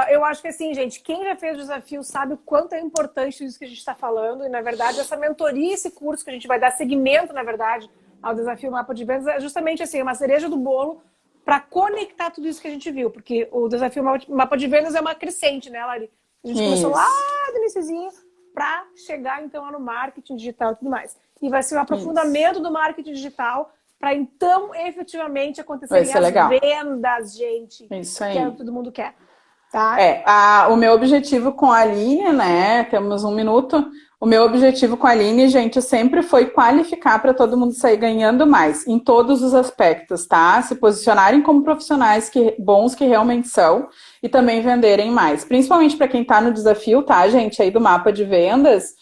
Eu acho que assim, gente, quem já fez o desafio sabe o quanto é importante isso que a gente está falando. E, na verdade, essa mentoria, esse curso que a gente vai dar seguimento, na verdade, ao desafio Mapa de Vendas, é justamente assim, uma cereja do bolo para conectar tudo isso que a gente viu. Porque o desafio Mapa de Vendas é uma crescente, né, Lari? A gente começou lá do iniciozinho para chegar, então, lá no marketing digital e tudo mais. E vai ser um aprofundamento do marketing digital para, então, efetivamente acontecerem as vendas, gente. Isso aí. Que é o que todo mundo quer. Tá? O meu objetivo com a Aline, né? Temos 1 minuto. O meu objetivo com a Aline, gente, sempre foi qualificar para todo mundo sair ganhando mais, em todos os aspectos, tá? Se posicionarem como profissionais bons que realmente são e também venderem mais. Principalmente para quem está no desafio, tá, gente? Aí do mapa de vendas,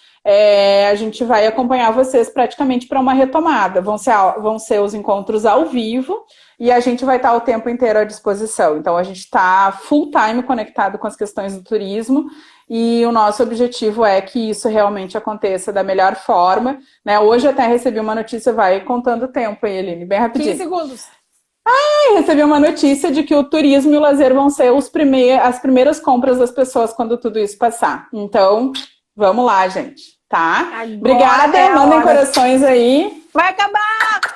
a gente vai acompanhar vocês praticamente para uma retomada. Vão ser os encontros ao vivo e a gente vai estar o tempo inteiro à disposição. Então, a gente está full time conectado com as questões do turismo e o nosso objetivo é que isso realmente aconteça da melhor forma, né? Hoje até recebi uma notícia, vai contando o tempo aí, Aline, bem rapidinho. 15 segundos. E recebi uma notícia de que o turismo e o lazer vão ser as primeiras compras das pessoas quando tudo isso passar. Então, vamos lá, gente, tá? Agora Obrigada, é a mandem hora. corações aí. Vai acabar!